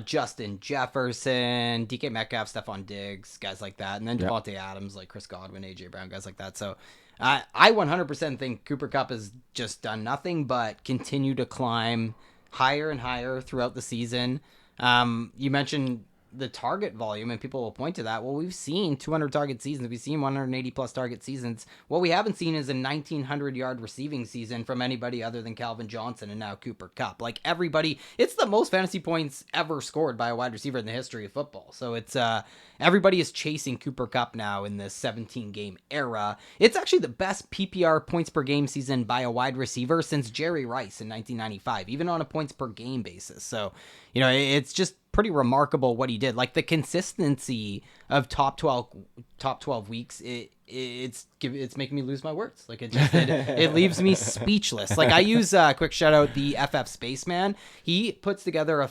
Speaker 2: Justin Jefferson, DK Metcalf, Stephon Diggs, guys like that. And then Devontae Adams, like Chris Godwin, AJ Brown, guys like that. So I 100% think Cooper Kupp has just done nothing but continue to climb higher and higher throughout the season. You mentioned the target volume, and people will point to that. Well, we've seen 200 target seasons. We've seen 180 plus target seasons. What we haven't seen is a 1,900 yard receiving season from anybody other than Calvin Johnson and now Cooper Kupp. Like everybody, it's the most fantasy points ever scored by a wide receiver in the history of football. So it's everybody is chasing Cooper Kupp now in this 17 game era. It's actually the best PPR points per game season by a wide receiver since Jerry Rice in 1995, even on a points per game basis. So, you know, it's just pretty remarkable what he did. Like the consistency of top 12 weeks, it's making me lose my words. Like it leaves me speechless. Like I use quick shout out the FF Spaceman. He puts together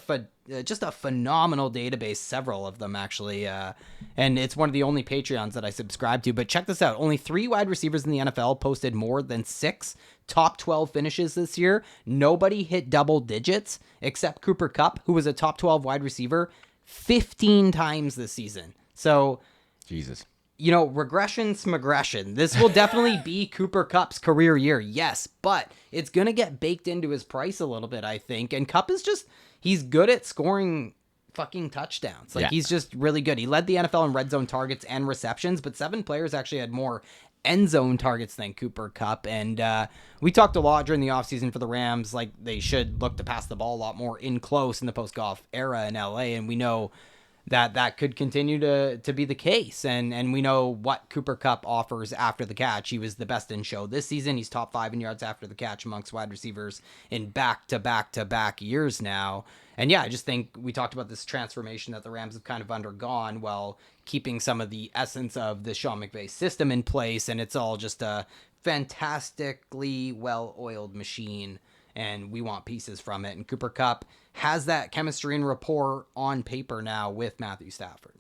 Speaker 2: just a phenomenal database, several of them actually, and it's one of the only Patreons that I subscribe to. But check this out: only 3 wide receivers in the NFL posted more than 6 top 12 finishes this year. Nobody hit double digits except Cooper Kupp, who was a top 12 wide receiver 15 times this season. So,
Speaker 1: Jesus.
Speaker 2: You know, regression, smagression. This will definitely be Cooper Kupp's career year, yes, but it's going to get baked into his price a little bit, I think. And Kupp is just, he's good at scoring fucking touchdowns. Like, he's just really good. He led the NFL in red zone targets and receptions, but 7 players actually had more end zone targets than Cooper Kupp. And we talked a lot during the offseason for the Rams, like they should look to pass the ball a lot more in close in the post-Goff era in LA. And we know that could continue to be the case. And we know what Cooper Kupp offers after the catch. He was the best in show this season. He's top 5 in yards after the catch amongst wide receivers in back-to-back years now. And yeah, I just think we talked about this transformation that the Rams have kind of undergone while keeping some of the essence of the Sean McVay system in place. And it's all just a fantastically well-oiled machine, and we want pieces from it. And Cooper Kupp has that chemistry and rapport on paper now with Matthew Stafford.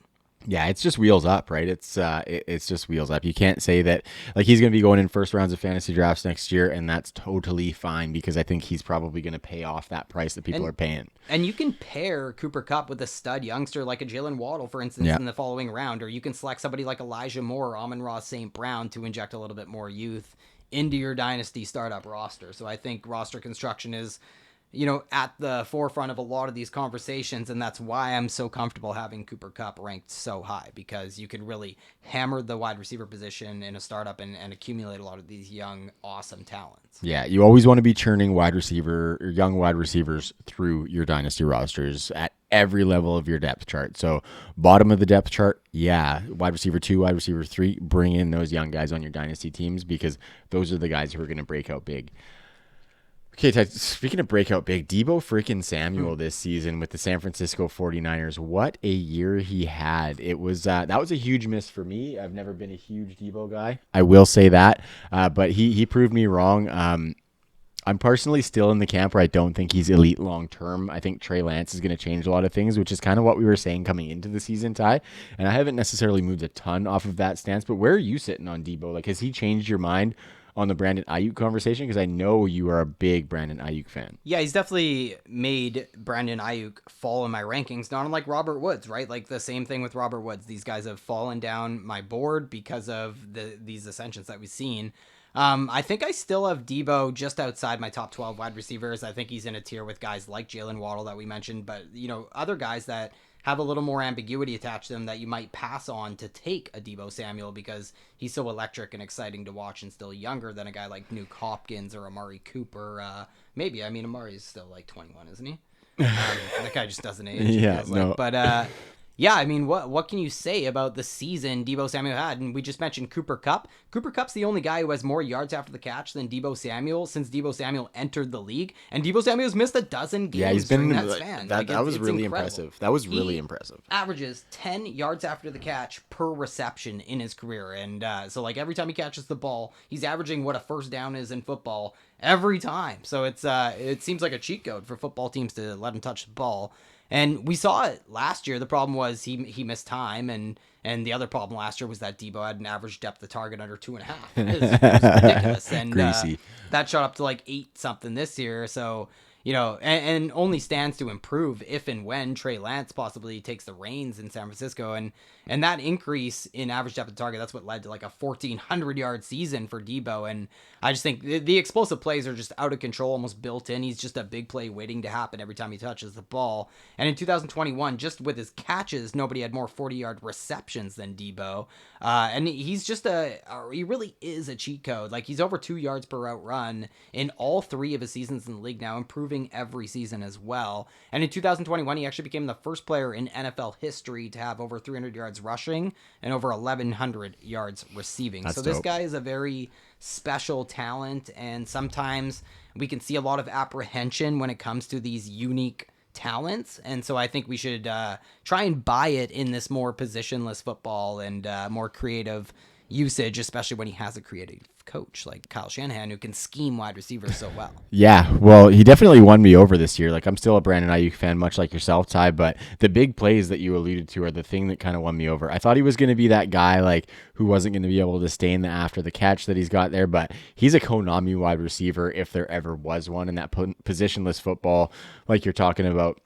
Speaker 1: Yeah, it's just wheels up, right? It's just wheels up. You can't say that like he's going to be going in first rounds of fantasy drafts next year, and that's totally fine because I think he's probably going to pay off that price that people are paying.
Speaker 2: And you can pair Cooper Kupp with a stud youngster like a Jalen Waddle, for instance, in the following round, or you can select somebody like Elijah Moore or Amon-Ra St. Brown to inject a little bit more youth into your dynasty startup roster. So I think roster construction is, you know, at the forefront of a lot of these conversations, and that's why I'm so comfortable having Cooper Kupp ranked so high, because you can really hammer the wide receiver position in a startup and accumulate a lot of these young, awesome talents.
Speaker 1: Yeah, you always want to be churning young wide receivers through your dynasty rosters at every level of your depth chart. So bottom of the depth chart, wide receiver 2, wide receiver 3, bring in those young guys on your dynasty teams because those are the guys who are going to break out big. Okay, Ted, speaking of breakout big, Deebo freaking Samuel this season with the San Francisco 49ers. What a year he had. It was that was a huge miss for me. I've never been a huge Deebo guy. I will say that. But he proved me wrong. I'm personally still in the camp where I don't think he's elite long term. I think Trey Lance is going to change a lot of things, which is kind of what we were saying coming into the season, Ty. And I haven't necessarily moved a ton off of that stance, but where are you sitting on Deebo? Like, has he changed your mind on the Brandon Ayuk conversation? Because I know you are a big Brandon Ayuk fan.
Speaker 2: Yeah, he's definitely made Brandon Ayuk fall in my rankings, not unlike Robert Woods, right? Like the same thing with Robert Woods. These guys have fallen down my board because of these ascensions that we've seen. I think I still have Debo just outside my top 12 wide receivers. I think he's in a tier with guys like Jalen Waddle that we mentioned, but other guys that have a little more ambiguity attached to them that you might pass on to take a Debo Samuel because he's so electric and exciting to watch and still younger than a guy like Nuke Hopkins or Amari Cooper. Maybe. I mean, Amari's still like 21, isn't he? That guy just doesn't age.
Speaker 1: Yeah, no.
Speaker 2: But yeah, I mean, what can you say about the season Debo Samuel had? And we just mentioned Cooper Kupp. Cooper Kupp's the only guy who has more yards after the catch than Debo Samuel since Debo Samuel entered the league. And Debo Samuel's missed a dozen games.
Speaker 1: Yeah, he's been
Speaker 2: that span.
Speaker 1: That was really
Speaker 2: incredible.
Speaker 1: impressive. That was really impressive.
Speaker 2: Averages 10 yards after the catch per reception in his career. And so like every time he catches the ball, he's averaging what a first down is in football every time. So it seems like a cheat code for football teams to let him touch the ball. And we saw it last year. The problem was he missed time, and the other problem last year was that Debo had an average depth of target under 2.5. It was ridiculous. And
Speaker 1: Greasy.
Speaker 2: That shot up to like 8 something this year. So, and only stands to improve if and when Trey Lance possibly takes the reins in San Francisco. And that increase in average depth of target, that's what led to like a 1,400-yard season for Debo. And I just think the explosive plays are just out of control, almost built in. He's just a big play waiting to happen every time he touches the ball. And in 2021, just with his catches, nobody had more 40-yard receptions than Debo. And he's just he really is a cheat code. Like he's over 2 yards per route run in all 3 of his seasons in the league now, improving every season as well. And in 2021, he actually became the first player in NFL history to have over 300 yards rushing and over 1,100 yards receiving.
Speaker 1: That's
Speaker 2: so this
Speaker 1: dope.
Speaker 2: guy is a very special talent, and sometimes we can see a lot of apprehension when it comes to these unique talents. And so I think we should try and buy it in this more positionless football and more creative usage, especially when he has a creative coach like Kyle Shanahan who can scheme wide receivers so well.
Speaker 1: Yeah, well, he definitely won me over this year. Like I'm still a Brandon Ayuk fan, much like yourself, Ty, but the big plays that you alluded to are the thing that kind of won me over. I thought he was going to be that guy like who wasn't going to be able to sustain the after the catch that he's got there, but he's a Konami wide receiver if there ever was one, in that positionless football like you're talking about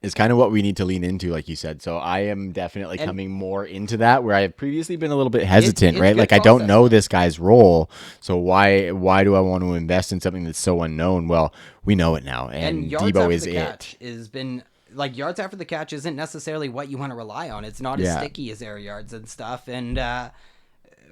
Speaker 1: is kind of what we need to lean into, like you said. So I am definitely coming more into that, where I have previously been a little bit hesitant, right? Like I don't know this guy's role, so why do I want to invest in something that's so unknown? Well, we know it now, and Debo is it.
Speaker 2: Has been like yards after the catch isn't necessarily what you want to rely on. It's not as sticky as air yards and stuff, and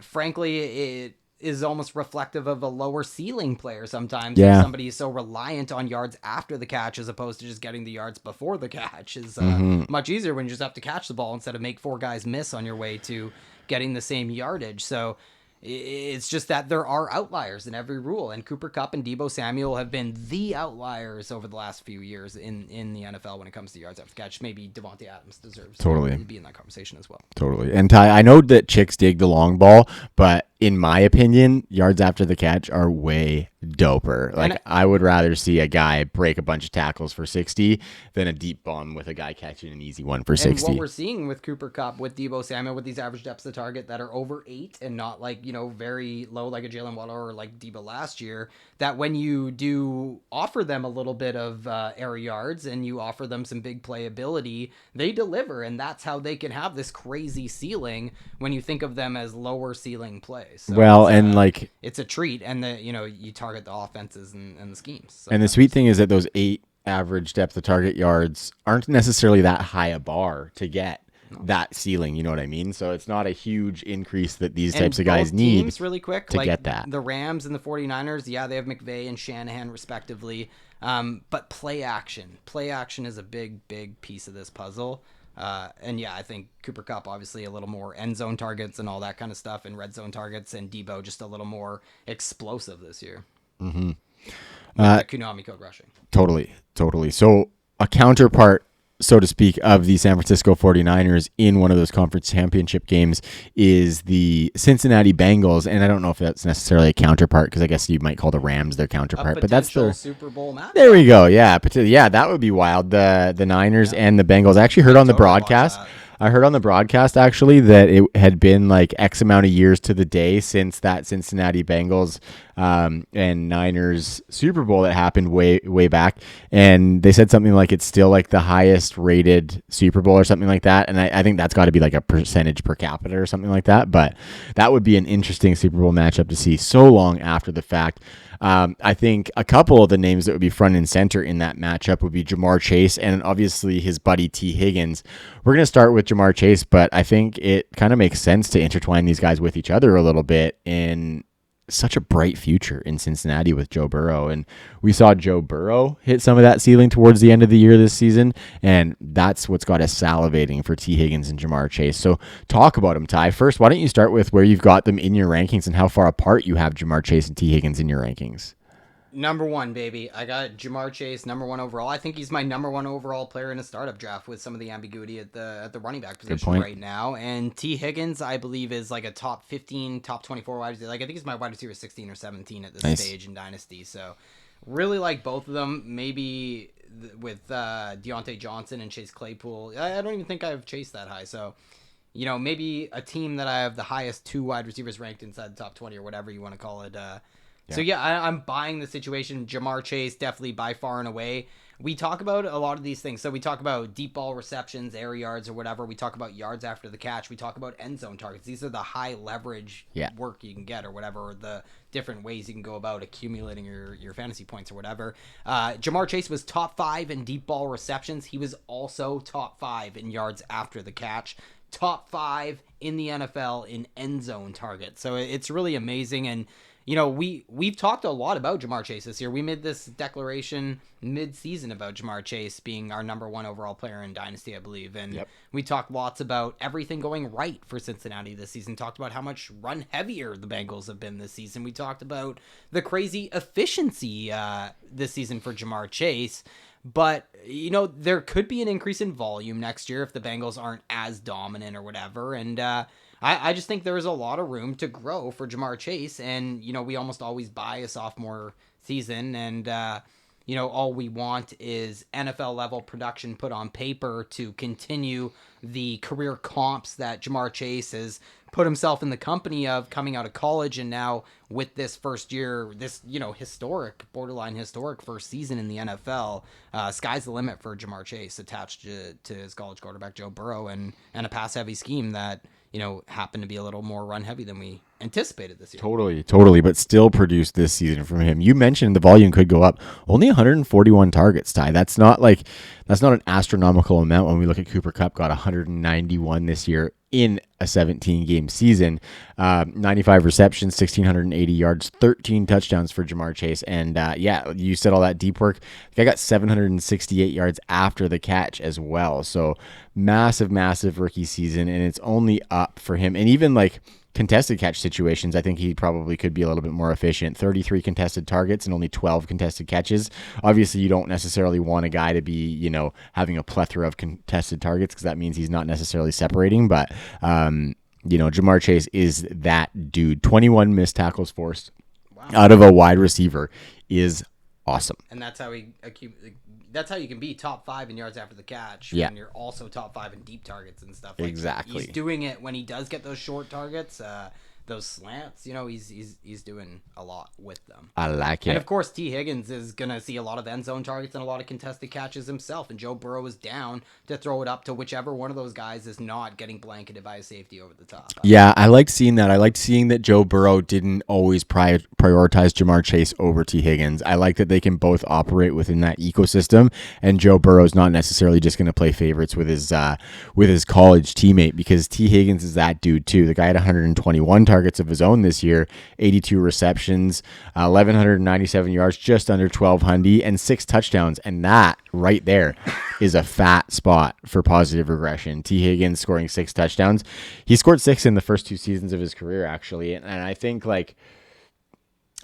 Speaker 2: frankly, it is almost reflective of a lower ceiling player sometimes.
Speaker 1: Yeah.
Speaker 2: Somebody is so reliant on yards after the catch as opposed to just getting the yards before the catch is much easier when you just have to catch the ball instead of make 4 guys miss on your way to getting the same yardage. So it's just that there are outliers in every rule, and Cooper Kupp and Debo Samuel have been the outliers over the last few years in the NFL when it comes to yards after the catch. Maybe Devontae Adams deserves to be in that conversation as well.
Speaker 1: Totally. And Ty, I know that chicks dig the long ball, but in my opinion, yards after the catch are way doper. Like I would rather see a guy break a bunch of tackles for 60 than a deep bomb with a guy catching an easy one for 60.
Speaker 2: And what we're seeing with Cooper Kupp, with Debo Samuel, with these average depths of target that are over 8 and not like, very low like a Jalen Waddle or like Debo last year, that when you do offer them a little bit of air yards and you offer them some big playability, they deliver, and that's how they can have this crazy ceiling when you think of them as lower ceiling plays. So
Speaker 1: well, and like
Speaker 2: it's a treat, and you target the offenses and the schemes. So
Speaker 1: and the sweet thing is that those 8 average depth of target yards aren't necessarily that high a bar to get that ceiling, you know what I mean? So it's not a huge increase that these types of guys need
Speaker 2: teams really quick
Speaker 1: to get that.
Speaker 2: The Rams and the 49ers, they have McVay and Shanahan respectively, but play action is a big piece of this puzzle. And I think Cooper Kupp obviously a little more end zone targets and all that kind of stuff, and red zone targets, and Debo just a little more explosive this year.
Speaker 1: Mm-hmm.
Speaker 2: The Konami code rushing.
Speaker 1: Totally. So a counterpart, so to speak, of the San Francisco 49ers in one of those conference championship games is the Cincinnati Bengals. And I don't know if that's necessarily a counterpart, because I guess you might call the Rams their counterpart, but that's the
Speaker 2: Super Bowl match.
Speaker 1: There we go. Yeah. That would be wild. The Niners and the Bengals. I actually heard on the broadcast. I heard on the broadcast actually that it had been like X amount of years to the day since that Cincinnati Bengals and Niners Super Bowl that happened way back, and they said something like it's still like the highest rated Super Bowl or something like that, and I think that's got to be like a percentage per capita or something like that, but that would be an interesting Super Bowl matchup to see so long after the fact. I think a couple of the names that would be front and center in that matchup would be Ja'Marr Chase and obviously his buddy T. Higgins. We're going to start with Ja'Marr Chase, but I think it kind of makes sense to intertwine these guys with each other a little bit in such a bright future in Cincinnati with Joe Burrow. And we saw Joe Burrow hit some of that ceiling towards the end of the year this season, and that's what's got us salivating for T. Higgins and Ja'Marr Chase. So talk about them, Ty. First, why don't you start with where you've got them in your rankings and how far apart you have Ja'Marr Chase and T. Higgins in your rankings?
Speaker 2: Number one, baby. I got Ja'Marr Chase, number one overall. I think he's my number one overall player in a startup draft with some of the ambiguity at the running back position right now. And T. Higgins, I believe, is like a top 15, top 24 wide receiver. Like, I think he's my wide receiver 16 or 17 at this stage in Dynasty. So really like both of them. Maybe with Deontay Johnson and Chase Claypool. I don't even think I have Chase that high. So, you know, maybe a team that I have the highest two wide receivers ranked inside the top 20 or whatever you want to call it. So, I'm buying the situation. Ja'Marr Chase, definitely by far and away. We talk about a lot of these things. So we talk about deep ball receptions, air yards or whatever. We talk about yards after the catch. We talk about end zone targets. These are the high leverage work you can get or whatever, or the different ways you can go about accumulating your fantasy points or whatever. Ja'Marr Chase was top 5 in deep ball receptions. He was also top 5 in yards after the catch. Top 5 in the NFL in end zone targets. So it's really amazing. And you know, we've talked a lot about Ja'Marr Chase this year. We made this declaration mid-season about Ja'Marr Chase being our number one overall player in Dynasty, I believe. And we talked lots about everything going right for Cincinnati this season. Talked about how much run heavier the Bengals have been this season. We talked about the crazy efficiency this season for Ja'Marr Chase. But, you know, there could be an increase in volume next year if the Bengals aren't as dominant or whatever. And I just think there is a lot of room to grow for Ja'Marr Chase. And, you know, we almost always buy a sophomore season. And, you know, all we want is NFL level production put on paper to continue the career comps that Ja'Marr Chase has put himself in the company of coming out of college. And now with this first year, this, you know, borderline historic first season in the NFL, sky's the limit for Ja'Marr Chase attached to his college quarterback, Joe Burrow, and a pass heavy scheme that, you know, happened to be a little more run heavy than we anticipated this year.
Speaker 1: Totally, but still produced this season from him. You mentioned the volume could go up. Only 141 targets, Ty. That's not an astronomical amount when we look at Cooper Kupp got 191 this year in a 17-game season. 95 receptions, 1,680 yards, 13 touchdowns for Ja'Marr Chase. And you said all that deep work. The guy got 768 yards after the catch as well. So massive rookie season, and it's only up for him. And even like contested catch situations, I think he probably could be a little bit more efficient. 33 contested targets and only 12 contested catches. Obviously, you don't necessarily want a guy to be, you know, having a plethora of contested targets because that means he's not necessarily separating. But, you know, Ja'Marr Chase is that dude. 21 missed tackles forced out of a wide receiver is awesome.
Speaker 2: And that's how that's how you can be top 5 in yards after the catch when you're also top 5 in deep targets and stuff. Like,
Speaker 1: exactly.
Speaker 2: He's doing it when he does get those short targets, those slants. You know, he's doing a lot with them.
Speaker 1: I like it.
Speaker 2: And of course, T. Higgins is gonna see a lot of end zone targets and a lot of contested catches himself. And Joe Burrow is down to throw it up to whichever one of those guys is not getting blanketed by a safety over the top.
Speaker 1: Yeah, I liked seeing that. I liked seeing that Joe Burrow didn't always prioritize Ja'Marr Chase over T. Higgins. I like that they can both operate within that ecosystem, and Joe Burrow's not necessarily just going to play favorites with his college teammate, because T. Higgins is that dude too. The guy had 121 targets of his own this year, 82 receptions, 1,197 yards, just under 1,200, and 6 touchdowns. And that right there is a fat spot for positive regression. T. Higgins scoring 6 touchdowns. He scored 6 in the first 2 seasons of his career, actually. And I think, like,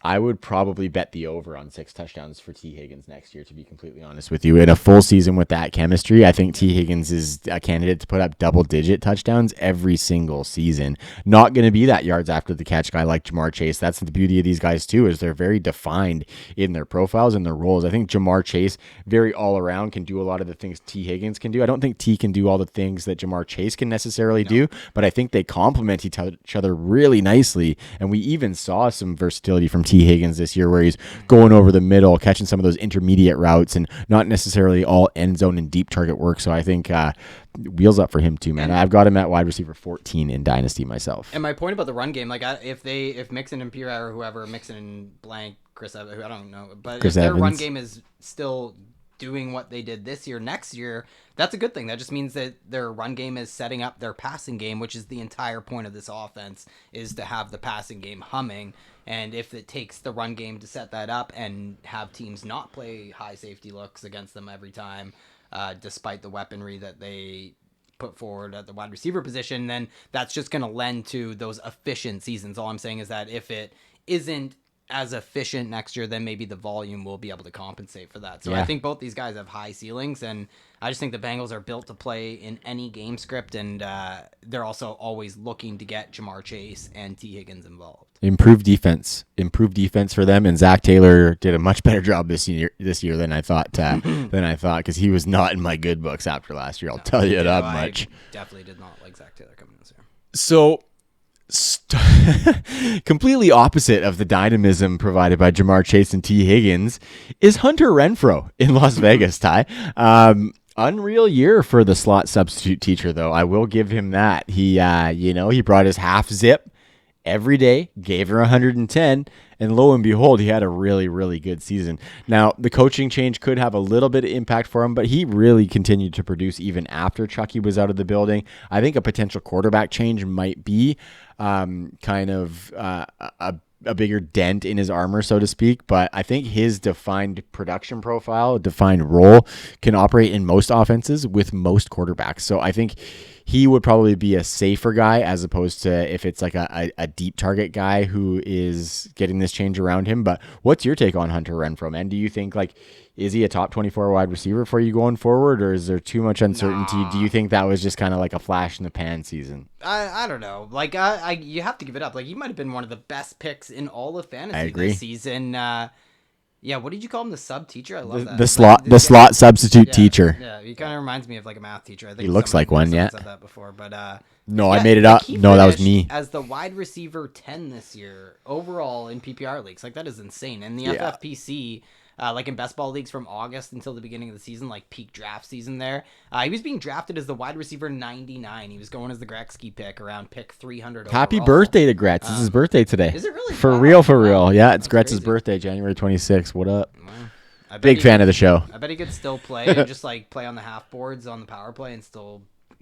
Speaker 1: I would probably bet the over on 6 touchdowns for T. Higgins next year, to be completely honest with you. In a full season with that chemistry, I think T. Higgins is a candidate to put up double-digit touchdowns every single season. Not going to be that yards after the catch guy like Ja'Marr Chase. That's the beauty of these guys too, is they're very defined in their profiles and their roles. I think Ja'Marr Chase, very all-around, can do a lot of the things T. Higgins can do. I don't think T can do all the things that Ja'Marr Chase can necessarily do, but I think they complement each other really nicely, and we even saw some versatility from T. Higgins this year, where he's going over the middle, catching some of those intermediate routes, and not necessarily all end zone and deep target work. So I think wheels up for him too, man. I've got him at wide receiver 14 in Dynasty myself.
Speaker 2: And my point about the run game, like if Mixon and Pierre or whoever, Mixon and blank, Chris Evans, who I don't know, but if their run game is still doing what they did this year, next year, that's a good thing. That just means that their run game is setting up their passing game, which is the entire point of this offense, is to have the passing game humming. And if it takes the run game to set that up and have teams not play high safety looks against them every time, despite the weaponry that they put forward at the wide receiver position, then that's just going to lend to those efficient seasons. All I'm saying is that if it isn't as efficient next year, then maybe the volume will be able to compensate for that. So I think both these guys have high ceilings, and I just think the Bengals are built to play in any game script, and they're also always looking to get Ja'Marr Chase and T. Higgins involved. Improved
Speaker 1: defense for them, and Zach Taylor did a much better job this year than I thought. Because he was not in my good books after last year. I'll tell you that much.
Speaker 2: I definitely did not like Zach Taylor coming in this year.
Speaker 1: So. Completely opposite of the dynamism provided by Ja'Marr Chase and T. Higgins is Hunter Renfro in Las Vegas, Ty. Unreal year for the slot substitute teacher, though. I will give him that. He brought his half zip every day, gave her 110, and lo and behold, he had a really, really good season. Now, the coaching change could have a little bit of impact for him, but he really continued to produce even after Chucky was out of the building. I think a potential quarterback change might be kind of a bigger dent in his armor, so to speak. But I think his defined production profile, defined role, can operate in most offenses with most quarterbacks. So I think he would probably be a safer guy as opposed to if it's like a deep target guy who is getting this change around him. But what's your take on Hunter Renfro, man? Do you think, like, is he a top 24 wide receiver for you going forward, or is there too much uncertainty? Nah. Do you think that was just kind of like a flash in the pan season?
Speaker 2: I don't know. Like, you have to give it up. Like, he might have been one of the best picks in all of fantasy this season. Yeah, what did you call him? The sub teacher? I love that.
Speaker 1: The slot substitute teacher.
Speaker 2: Yeah, he kind of reminds me of like a math teacher. I think
Speaker 1: he looks like one. Yeah.
Speaker 2: Said that before, but
Speaker 1: no, I made it up. No, that was me.
Speaker 2: As the wide receiver 10 this year overall in PPR leagues, like that is insane. And the FFPC. Like in best ball leagues from August until the beginning of the season, like peak draft season there. He was being drafted as the wide receiver 99. He was going as the Gretzky pick around pick 300 overall.
Speaker 1: Happy birthday to Gretz. It's his birthday today.
Speaker 2: Is it really?
Speaker 1: For real. Yeah, it's Gretz's birthday, January 26th. What up? Well, big fan of the show.
Speaker 2: I bet he could still play and just like play on the half boards on the power play and still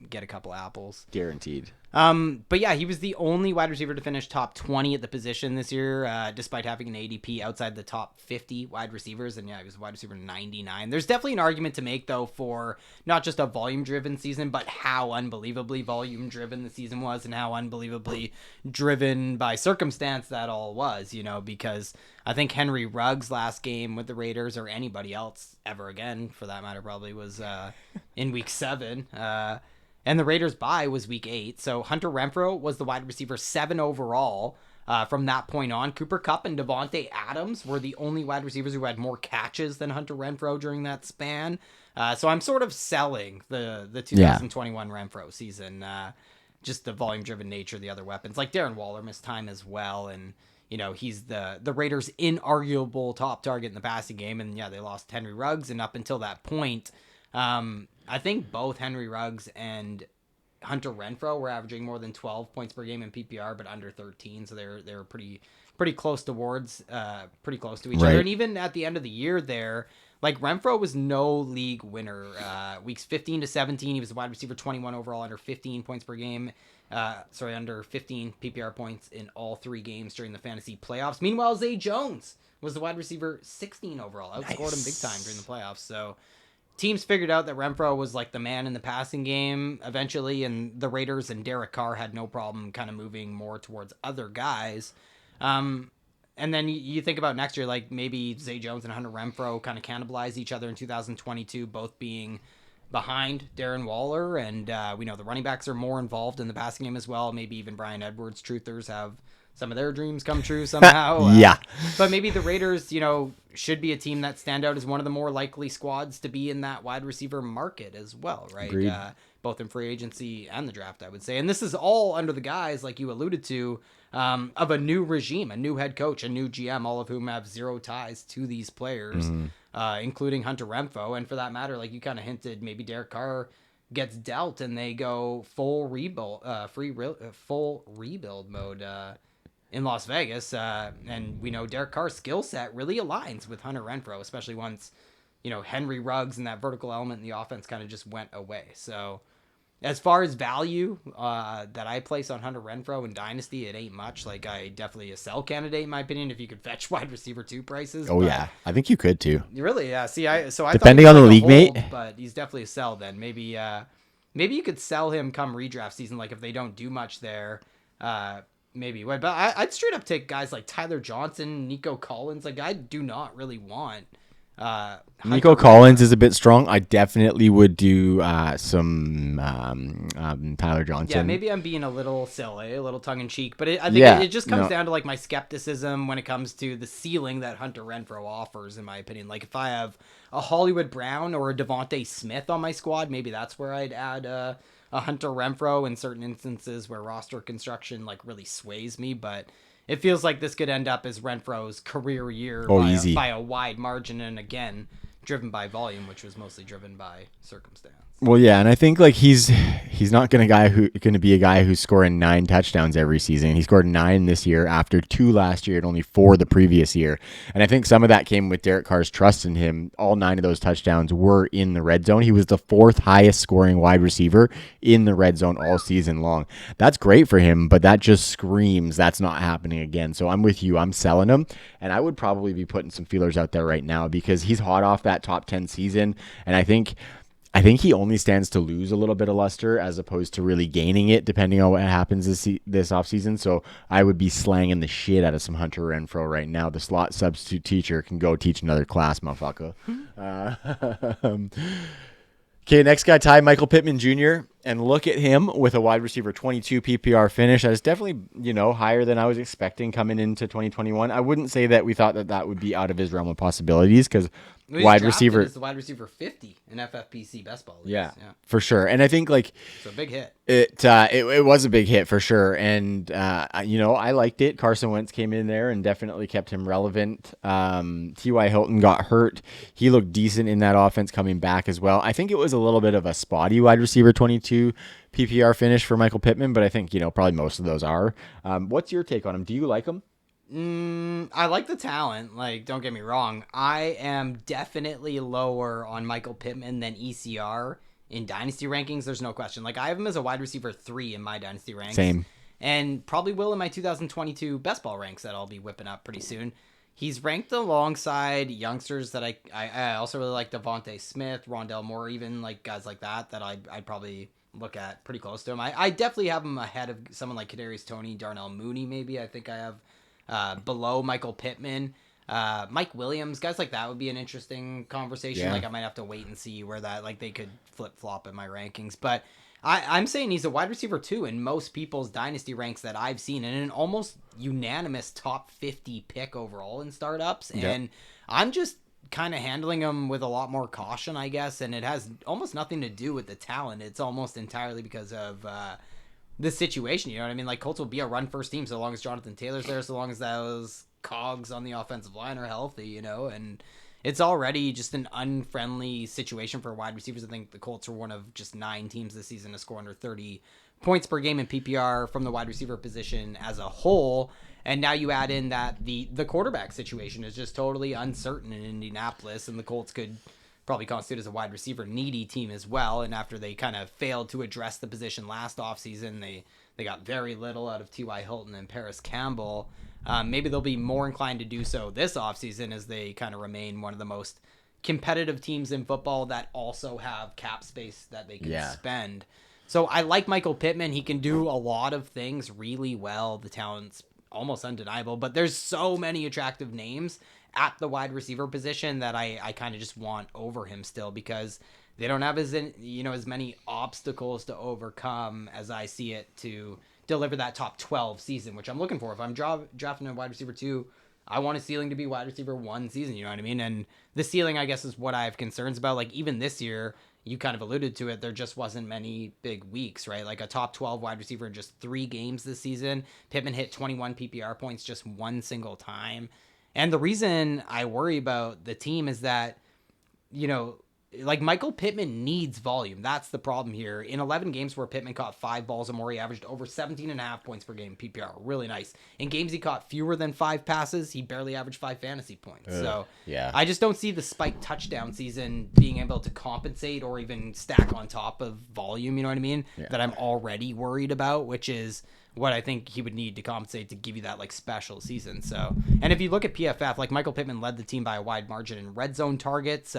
Speaker 2: get a couple apples.
Speaker 1: Guaranteed.
Speaker 2: But yeah, he was the only wide receiver to finish top 20 at the position this year, despite having an ADP outside the top 50 wide receivers. And yeah, he was wide receiver 99. There's definitely an argument to make, though, for not just a volume-driven season, but how unbelievably volume-driven the season was and how unbelievably driven by circumstance that all was, because I think Henry Ruggs' last game with the Raiders, or anybody else ever again, for that matter, probably was in week 7. And the Raiders' bye was week 8. So Hunter Renfro was the wide receiver 7 overall from that point on. Cooper Kupp and Devontae Adams were the only wide receivers who had more catches than Hunter Renfro during that span. So I'm sort of selling the 2021 Renfro season. Just the volume-driven nature of the other weapons. Like Darren Waller missed time as well. And, he's the Raiders' inarguable top target in the passing game. And, yeah, they lost Henry Ruggs. And up until that point... I think both Henry Ruggs and Hunter Renfro were averaging more than 12 points per game in PPR, but under 13. So they were pretty close towards pretty close to each other. And even at the end of the year there, like Renfro was no league winner. Weeks 15 to 17, he was a wide receiver 21 overall, under 15 points per game. Under 15 PPR points in all 3 games during the fantasy playoffs. Meanwhile, Zay Jones was the wide receiver 16 overall. Outscored him big time during the playoffs. So teams figured out that Renfro was like the man in the passing game eventually, and the Raiders and Derek Carr had no problem kind of moving more towards other guys. And then you think about next year, like maybe Zay Jones and Hunter Renfro kind of cannibalize each other in 2022, both being behind Darren Waller, and we know the running backs are more involved in the passing game as well. Maybe even Bryan Edwards truthers have some of their dreams come true somehow.
Speaker 1: Yeah.
Speaker 2: But maybe the Raiders, should be a team that stand out as one of the more likely squads to be in that wide receiver market as well, right?
Speaker 1: Agreed.
Speaker 2: Both in free agency and the draft, I would say. And this is all under the guise, like you alluded to, of a new regime, a new head coach, a new GM, all of whom have zero ties to these players, including Hunter Renfro. And for that matter, like you kind of hinted, maybe Derek Carr gets dealt and they go full rebuild, full rebuild mode in Las Vegas. And we know Derek Carr's skill set really aligns with Hunter Renfro, especially once, Henry Ruggs and that vertical element in the offense kind of just went away. So as far as value that I place on Hunter Renfro in Dynasty, it ain't much. Like, I definitely a sell candidate, in my opinion, if you could fetch wide receiver 2 prices.
Speaker 1: Oh, yeah. I think you could, too.
Speaker 2: Really? Yeah. See, I
Speaker 1: depending
Speaker 2: thought
Speaker 1: on the
Speaker 2: like
Speaker 1: league
Speaker 2: hold,
Speaker 1: mate.
Speaker 2: but he's definitely a sell then. Maybe you could sell him come redraft season, like if they don't do much there. Maybe. But I'd straight up take guys like Tyler Johnson, Nico Collins. Like, I do not really want
Speaker 1: Nico Collins is a bit strong. I definitely would do some Tyler Johnson.
Speaker 2: Yeah, maybe I'm being a little silly, a little tongue-in-cheek, but I think it just comes down to like my skepticism when it comes to the ceiling that Hunter Renfro offers, in my opinion. Like if I have a Hollywood Brown or a Devontae Smith on my squad, maybe that's where I'd add a Hunter Renfro in certain instances where roster construction like really sways me, but it feels like this could end up as Renfro's career year by a wide margin, and again, driven by volume, which was mostly driven by circumstance.
Speaker 1: Well, yeah, and I think like he's not going to be a guy who's scoring 9 touchdowns every season. He scored 9 this year after 2 last year and only 4 the previous year. And I think some of that came with Derek Carr's trust in him. All 9 of those touchdowns were in the red zone. He was the 4th highest scoring wide receiver in the red zone all season long. That's great for him, but that just screams that's not happening again. So I'm with you. I'm selling him, and I would probably be putting some feelers out there right now because he's hot off that top 10 season, and I think he only stands to lose a little bit of luster as opposed to really gaining it, depending on what happens this offseason. So I would be slanging the shit out of some Hunter Renfro right now. The slot substitute teacher can go teach another class, motherfucker. Okay, next guy, Michael Pitman Jr. And look at him with a wide receiver 22 PPR finish. That is definitely, higher than I was expecting coming into 2021. I wouldn't say that we thought that would be out of his realm of possibilities because wide receiver
Speaker 2: is the wide receiver 50 in FFPC best ball leagues.
Speaker 1: Yeah, for sure. And I think like
Speaker 2: it's a big hit.
Speaker 1: It was a big hit for sure. And I liked it. Carson Wentz came in there and definitely kept him relevant. T.Y. Hilton got hurt. He looked decent in that offense coming back as well. I think it was a little bit of a spotty wide receiver 22 PPR finish for Michael Pitman, but I think probably most of those are. What's your take on him? Do you like him?
Speaker 2: I like the talent. Like, don't get me wrong. I am definitely lower on Michael Pittman than ECR in dynasty rankings. There's no question. Like, I have him as a wide receiver 3 in my dynasty ranks.
Speaker 1: Same.
Speaker 2: And probably will in my 2022 best ball ranks that I'll be whipping up pretty soon. He's ranked alongside youngsters that I also really like. Devontae Smith, Rondell Moore, even like guys like that I'd probably look at pretty close to him. I definitely have him ahead of someone like Kadarius Toney, Darnell Mooney maybe. I think I have below Michael Pittman, Mike Williams, guys like that would be an interesting conversation.
Speaker 1: Yeah.
Speaker 2: Like I might have to wait and see where that, like they could flip flop in my rankings, but I'm saying he's a wide receiver 2 in most people's dynasty ranks that I've seen, and an almost unanimous top 50 pick overall in startups.
Speaker 1: Yep.
Speaker 2: And I'm just kind of handling him with a lot more caution, I guess. And it has almost nothing to do with the talent. It's almost entirely because of, the situation, you know what I mean? Like Colts will be a run first team so long as Jonathan Taylor's there, so long as those cogs on the offensive line are healthy, and it's already just an unfriendly situation for wide receivers. I think the Colts are one of just 9 teams this season to score under 30 points per game in PPR from the wide receiver position as a whole. And now you add in that the quarterback situation is just totally uncertain in Indianapolis, and the Colts could probably constitute as a wide receiver needy team as well. And after they kind of failed to address the position last offseason, they got very little out of T.Y. Hilton and Paris Campbell. Maybe they'll be more inclined to do so this offseason as they kind of remain one of the most competitive teams in football that also have cap space that they can spend. So I like Michael Pittman. He can do a lot of things really well. The talent's almost undeniable, but there's so many attractive names at the wide receiver position that I kind of just want over him still, because they don't have as many obstacles to overcome as I see it to deliver that top 12 season, which I'm looking for. If I'm drafting a wide receiver 2, I want a ceiling to be wide receiver 1 season, you know what I mean? And the ceiling, I guess, is what I have concerns about. Like, even this year, you kind of alluded to it, there just wasn't many big weeks, right? Like a top 12 wide receiver in just 3 games this season. Pittman hit 21 PPR points just one single time. And the reason I worry about the team is that, like Michael Pitman needs volume. That's the problem here. In 11 games where Pittman caught 5 balls or more, he averaged over 17.5 points per game PPR. Really nice. In games he caught fewer than 5 passes, he barely averaged 5 fantasy points.
Speaker 1: Yeah.
Speaker 2: I just don't see the spike touchdown season being able to compensate or even stack on top of volume, you know what I mean? Yeah. That I'm already worried about, which is what I think he would need to compensate to give you that like special season. So, and if you look at PFF, like Michael Pitman led the team by a wide margin in red zone targets,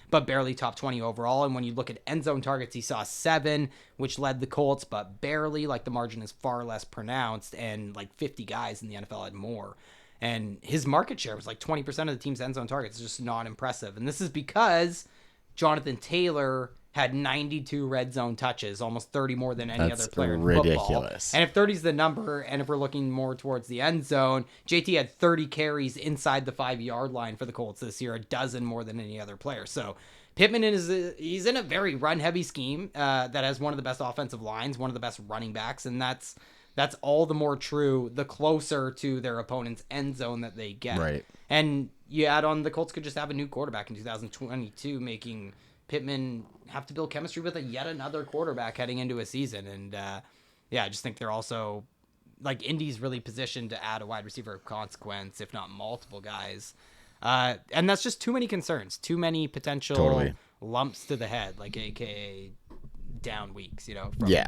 Speaker 2: but barely top 20 overall. And when you look at end zone targets, he saw 7, which led the Colts, but barely. Like the margin is far less pronounced, and like 50 guys in the NFL had more. And his market share was like 20% of the team's end zone targets. It's just not impressive. And this is because Jonathan Taylor had 92 red zone touches, almost 30 more than any other player in football. Ridiculous. And if 30 is the number, and if we're looking more towards the end zone, JT had 30 carries inside the 5-yard line for the Colts this year, a dozen more than any other player. So Pittman he's in a very run-heavy scheme that has one of the best offensive lines, one of the best running backs, and that's all the more true the closer to their opponent's end zone that they get.
Speaker 1: Right.
Speaker 2: And you add on, the Colts could just have a new quarterback in 2022, making Pittman have to build chemistry with yet another quarterback heading into a season. And I just think they're also, like, Indy's really positioned to add a wide receiver of consequence, if not multiple guys. And that's just too many concerns, too many potential lumps to the head, like AKA down weeks,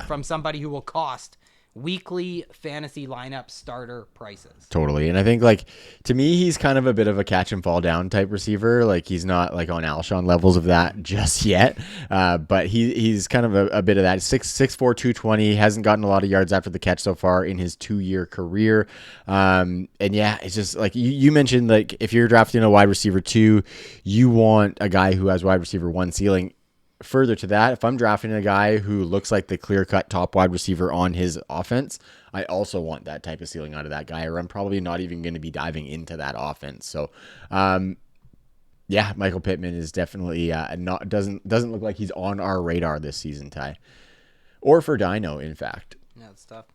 Speaker 2: from somebody who will cost weekly fantasy lineup starter prices.
Speaker 1: Totally. And I think, like, to me, he's kind of a bit of a catch and fall down type receiver. Like, he's not like on Alshon levels of that just yet. But he's kind of a bit of that. 6'4", 220, hasn't gotten a lot of yards after the catch so far in his 2-year career. And yeah, it's just like you mentioned, like, if you're drafting a wide receiver 2, you want a guy who has wide receiver 1 ceiling. Further to that, if I'm drafting a guy who looks like the clear-cut top wide receiver on his offense, I also want that type of ceiling out of that guy, or I'm probably not even going to be diving into that offense. So, Michael Pittman is definitely doesn't look like he's on our radar this season, Ty, or for Dino, in fact.
Speaker 2: Yeah, it's tough.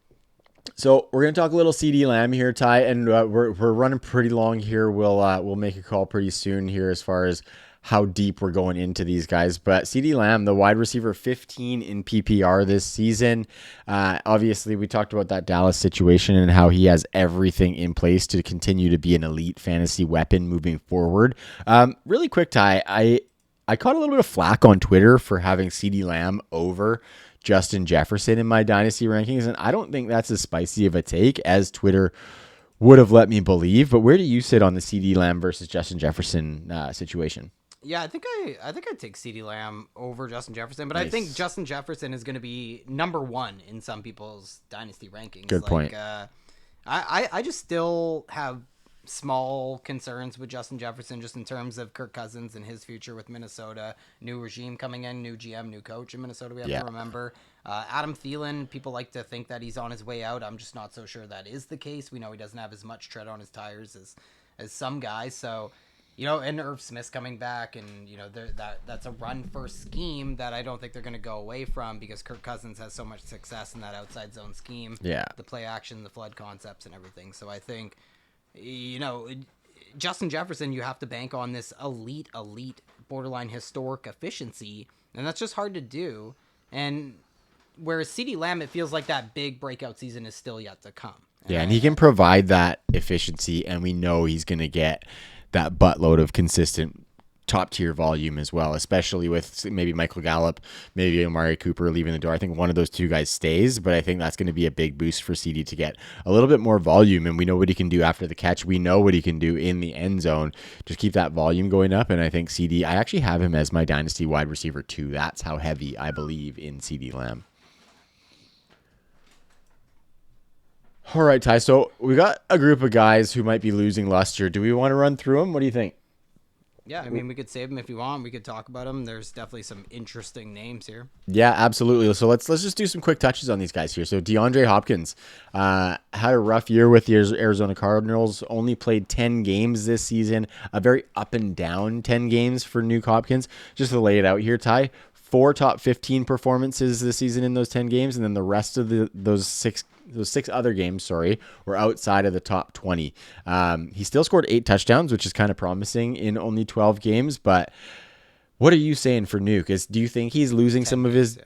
Speaker 1: So we're going to talk a little CD Lamb here, Ty, and we're running pretty long here. We'll make a call pretty soon here as far as how deep we're going into these guys. But CD Lamb, the wide receiver 15 in PPR this season. Obviously, we talked about that Dallas situation and how he has everything in place to continue to be an elite fantasy weapon moving forward. Really quick, Ty, I caught a little bit of flack on Twitter for having CD Lamb over Justin Jefferson in my dynasty rankings, and I don't think that's as spicy of a take as Twitter would have let me believe. But where do you sit on the CD Lamb versus Justin Jefferson situation?
Speaker 2: Yeah, I think I'd take CeeDee Lamb over Justin Jefferson, but
Speaker 1: Nice.
Speaker 2: I think Justin Jefferson is going to be number 1 in some people's dynasty rankings.
Speaker 1: Good point.
Speaker 2: I just still have small concerns with Justin Jefferson, just in terms of Kirk Cousins and his future with Minnesota. New regime coming in, new GM, new coach in Minnesota. We have to remember. Adam Thielen, people like to think that he's on his way out. I'm just not so sure that is the case. We know he doesn't have as much tread on his tires as some guys. So, and Irv Smith's coming back, and that's a run-first scheme that I don't think they're going to go away from, because Kirk Cousins has so much success in that outside zone scheme.
Speaker 1: Yeah.
Speaker 2: The play action, the flood concepts, and everything. So I think, Justin Jefferson, you have to bank on this elite, borderline historic efficiency, and that's just hard to do. And whereas CeeDee Lamb, it feels like that big breakout season is still yet to come.
Speaker 1: Yeah, and he can provide that efficiency, and we know he's going to get that buttload of consistent top-tier volume as well, especially with maybe Michael Gallup, maybe Amari Cooper leaving the door. I think one of those two guys stays, but I think that's going to be a big boost for CD to get a little bit more volume, and we know what he can do after the catch. We know what he can do in the end zone. Just keep that volume going up, and I think CD, I actually have him as my dynasty wide receiver too. That's how heavy I believe in CD Lamb. All right, Ty. So we got a group of guys who might be losing luster. Do we want to run through them? What do you think?
Speaker 2: Yeah, I mean, we could save him if you want. We could talk about him. There's definitely some interesting names here.
Speaker 1: Yeah, absolutely. So let's just do some quick touches on these guys here. So DeAndre Hopkins had a rough year with the Arizona Cardinals. Only played 10 games this season. A very up and down 10 games for Nuke Hopkins. Just to lay it out here, Ty. 4 top 15 performances this season in those 10 games, and then the rest of those six other games, were outside of the top 20. He still scored 8 touchdowns, which is kind of promising in only 12 games. But what are you saying for Nuke? Do you think he's losing some of his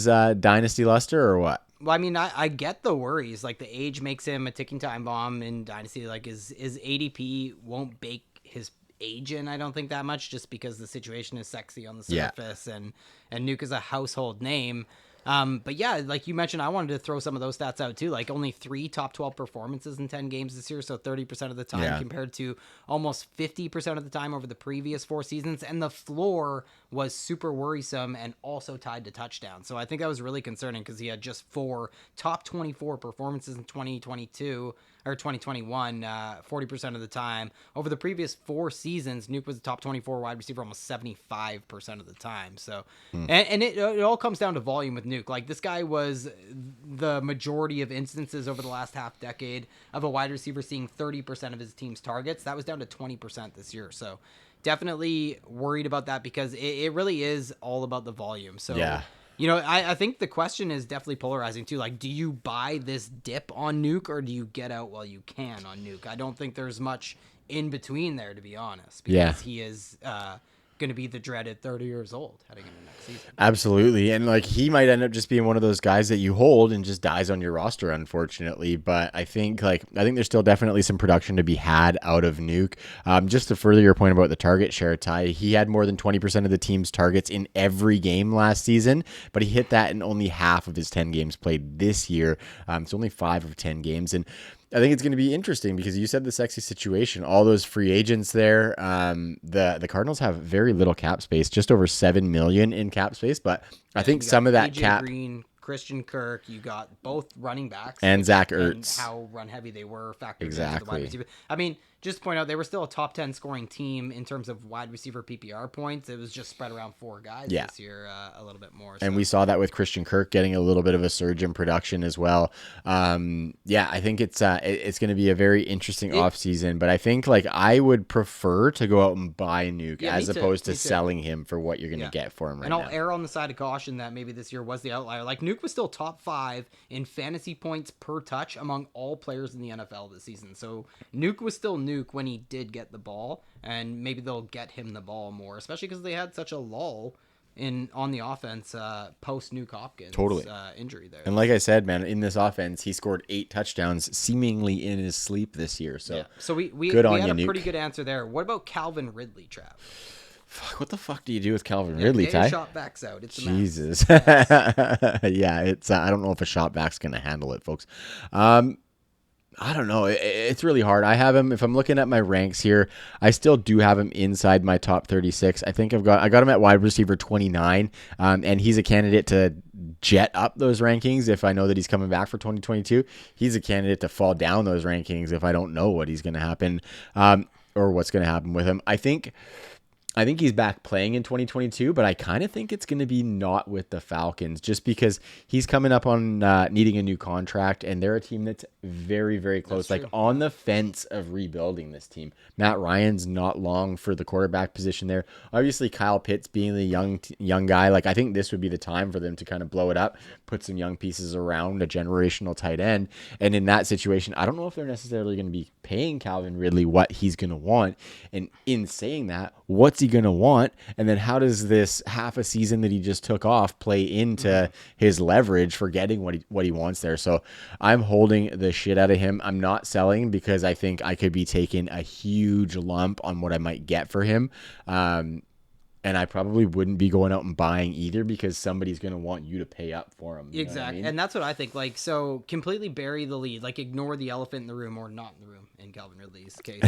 Speaker 1: dynasty luster or what?
Speaker 2: Well, I mean, I get the worries. Like, the age makes him a ticking time bomb in dynasty. Like, his ADP won't bake his age in, I don't think, that much, just because the situation is sexy on the surface, and Nuke is a household name. But yeah, like you mentioned, I wanted to throw some of those stats out too. Like, only 3 top 12 performances in 10 games this year, so 30% of the time, compared to almost 50% of the time over the previous 4 seasons. And the floor was super worrisome and also tied to touchdowns. So I think that was really concerning, because he had just 4 top 24 performances in 2022 or 2021, 40% of the time. Over the previous 4 seasons, Nuke was the top 24 wide receiver almost 75% of the time. So, and it all comes down to volume with Nuke. Like, this guy was the majority of instances over the last half decade of a wide receiver seeing 30% of his team's targets. That was down to 20% this year. So definitely worried about that, because it really is all about the volume. So yeah. You know, I think the question is definitely polarizing too. Like, do you buy this dip on Nuke, or do you get out while you can on Nuke? I don't think there's much in between there, to be honest, because he is going to be the dreaded 30 years old heading into next season.
Speaker 1: Absolutely. And like, he might end up just being one of those guys that you hold and just dies on your roster, unfortunately. But I think there's still definitely some production to be had out of Nuke. Just to further your point about the target share, Ty, he had more than 20% of the team's targets in every game last season, but he hit that in only half of his 10 games played this year. It's only 5 of 10 games. And I think it's going to be interesting, because you said the sexy situation, all those free agents there. The Cardinals have very little cap space, just over $7 million in cap space, but I think some of that
Speaker 2: AJ Green, Christian Kirk, you got both running backs
Speaker 1: and Zach Ertz,
Speaker 2: and how run heavy they were factored into
Speaker 1: exactly.
Speaker 2: the wide receiver. I mean, just to point out, they were still a top 10 scoring team in terms of wide receiver PPR points. It was just spread around 4 guys this year, a little bit more.
Speaker 1: And we saw that with Christian Kirk getting a little bit of a surge in production as well. I think it's going to be a very interesting offseason, but I think I would prefer to go out and buy Nuke as opposed to selling him for what you're going to get for him right now.
Speaker 2: And I'll err on the side of caution that maybe this year was the outlier. Like, Nuke was still top 5 in fantasy points per touch among all players in the NFL this season. So Nuke was still Nuke when he did get the ball, and maybe they'll get him the ball more, especially because they had such a lull on the offense post Nuke Hopkins injury there.
Speaker 1: And like I said, man, in this offense, he scored 8 touchdowns seemingly in his sleep this year. So
Speaker 2: we
Speaker 1: had
Speaker 2: a pretty good answer there. What about Calvin Ridley, Trav?
Speaker 1: Fuck, what the fuck do you do with Calvin Ridley, Ty?
Speaker 2: Shot backs out. It's
Speaker 1: Jesus. It's I don't know if a shot back's gonna handle it, folks. I don't know. It's really hard. I have him, if I'm looking at my ranks here, I still do have him inside my top 36. I think I got him at wide receiver 29, and he's a candidate to jet up those rankings if I know that he's coming back for 2022. He's a candidate to fall down those rankings if I don't know what he's going to happen, or what's going to happen with him. I think he's back playing in 2022, but I kind of think it's going to be not with the Falcons, just because he's coming up on needing a new contract, and they're a team that's very, very close, on the fence of rebuilding this team. Matt Ryan's not long for the quarterback position there. Obviously, Kyle Pitts being the young guy, I think this would be the time for them to kind of blow it up, put some young pieces around a generational tight end. And in that situation, I don't know if they're necessarily going to be paying Calvin Ridley what he's going to want. And in saying that, what's he going to want? And then how does this half a season that he just took off play into his leverage for getting what he wants there? So I'm holding the shit out of him. I'm not selling, because I think I could be taking a huge lump on what I might get for him. And I probably wouldn't be going out and buying either because somebody's going to want you to pay up for them.
Speaker 2: Exactly. And that's what I think. Like, so completely bury the lead. Like, ignore the elephant in the room, or not in the room in Calvin Ridley's case.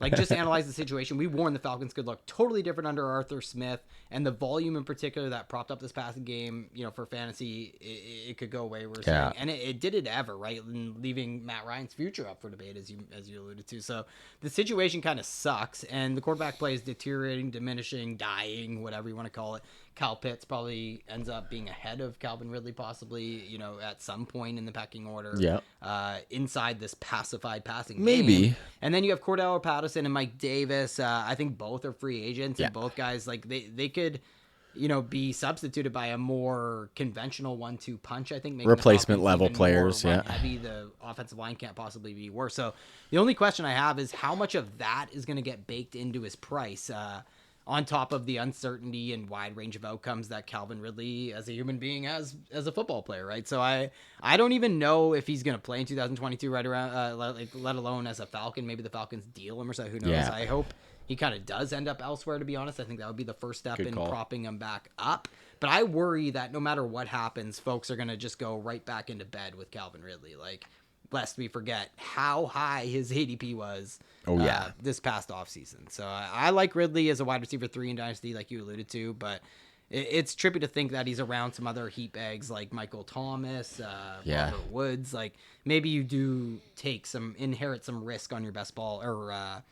Speaker 2: Like, just analyze the situation. We warned the Falcons could look totally different under Arthur Smith, and the volume in particular that propped up this passing game, for fantasy, it could go away. We're saying, and it did it ever, right? And leaving Matt Ryan's future up for debate, as you alluded to. So the situation kind of sucks, and the quarterback play is deteriorating, diminishing, dying, whatever you want to call it. Kyle Pitts probably ends up being ahead of Calvin Ridley, possibly, at some point in the pecking order.
Speaker 1: Yeah.
Speaker 2: Inside this pacified passing
Speaker 1: Maybe.
Speaker 2: game. And then you have Cordell Patterson and Mike Davis. I think both are free agents, and both guys, like, they could, be substituted by a more conventional 1-2 punch. I think
Speaker 1: replacement level players.
Speaker 2: Heavy. The offensive line can't possibly be worse. So the only question I have is how much of that is going to get baked into his price. On top of the uncertainty and wide range of outcomes that Calvin Ridley as a human being has as a football player, right? So I don't even know if he's going to play in 2022 right around, let alone as a Falcon. Maybe the Falcons deal him or so, who knows?
Speaker 1: Yeah.
Speaker 2: I hope he kind of does end up elsewhere, to be honest. I think that would be the first step in propping him back up. But I worry that no matter what happens, folks are going to just go right back into bed with Calvin Ridley. Like, lest we forget how high his ADP was this past offseason. So I like Ridley as a wide receiver 3 in Dynasty, like you alluded to, but it's trippy to think that he's around some other heat bags like Michael Thomas, Robert Woods. Like, maybe you do inherit some risk on your best ball or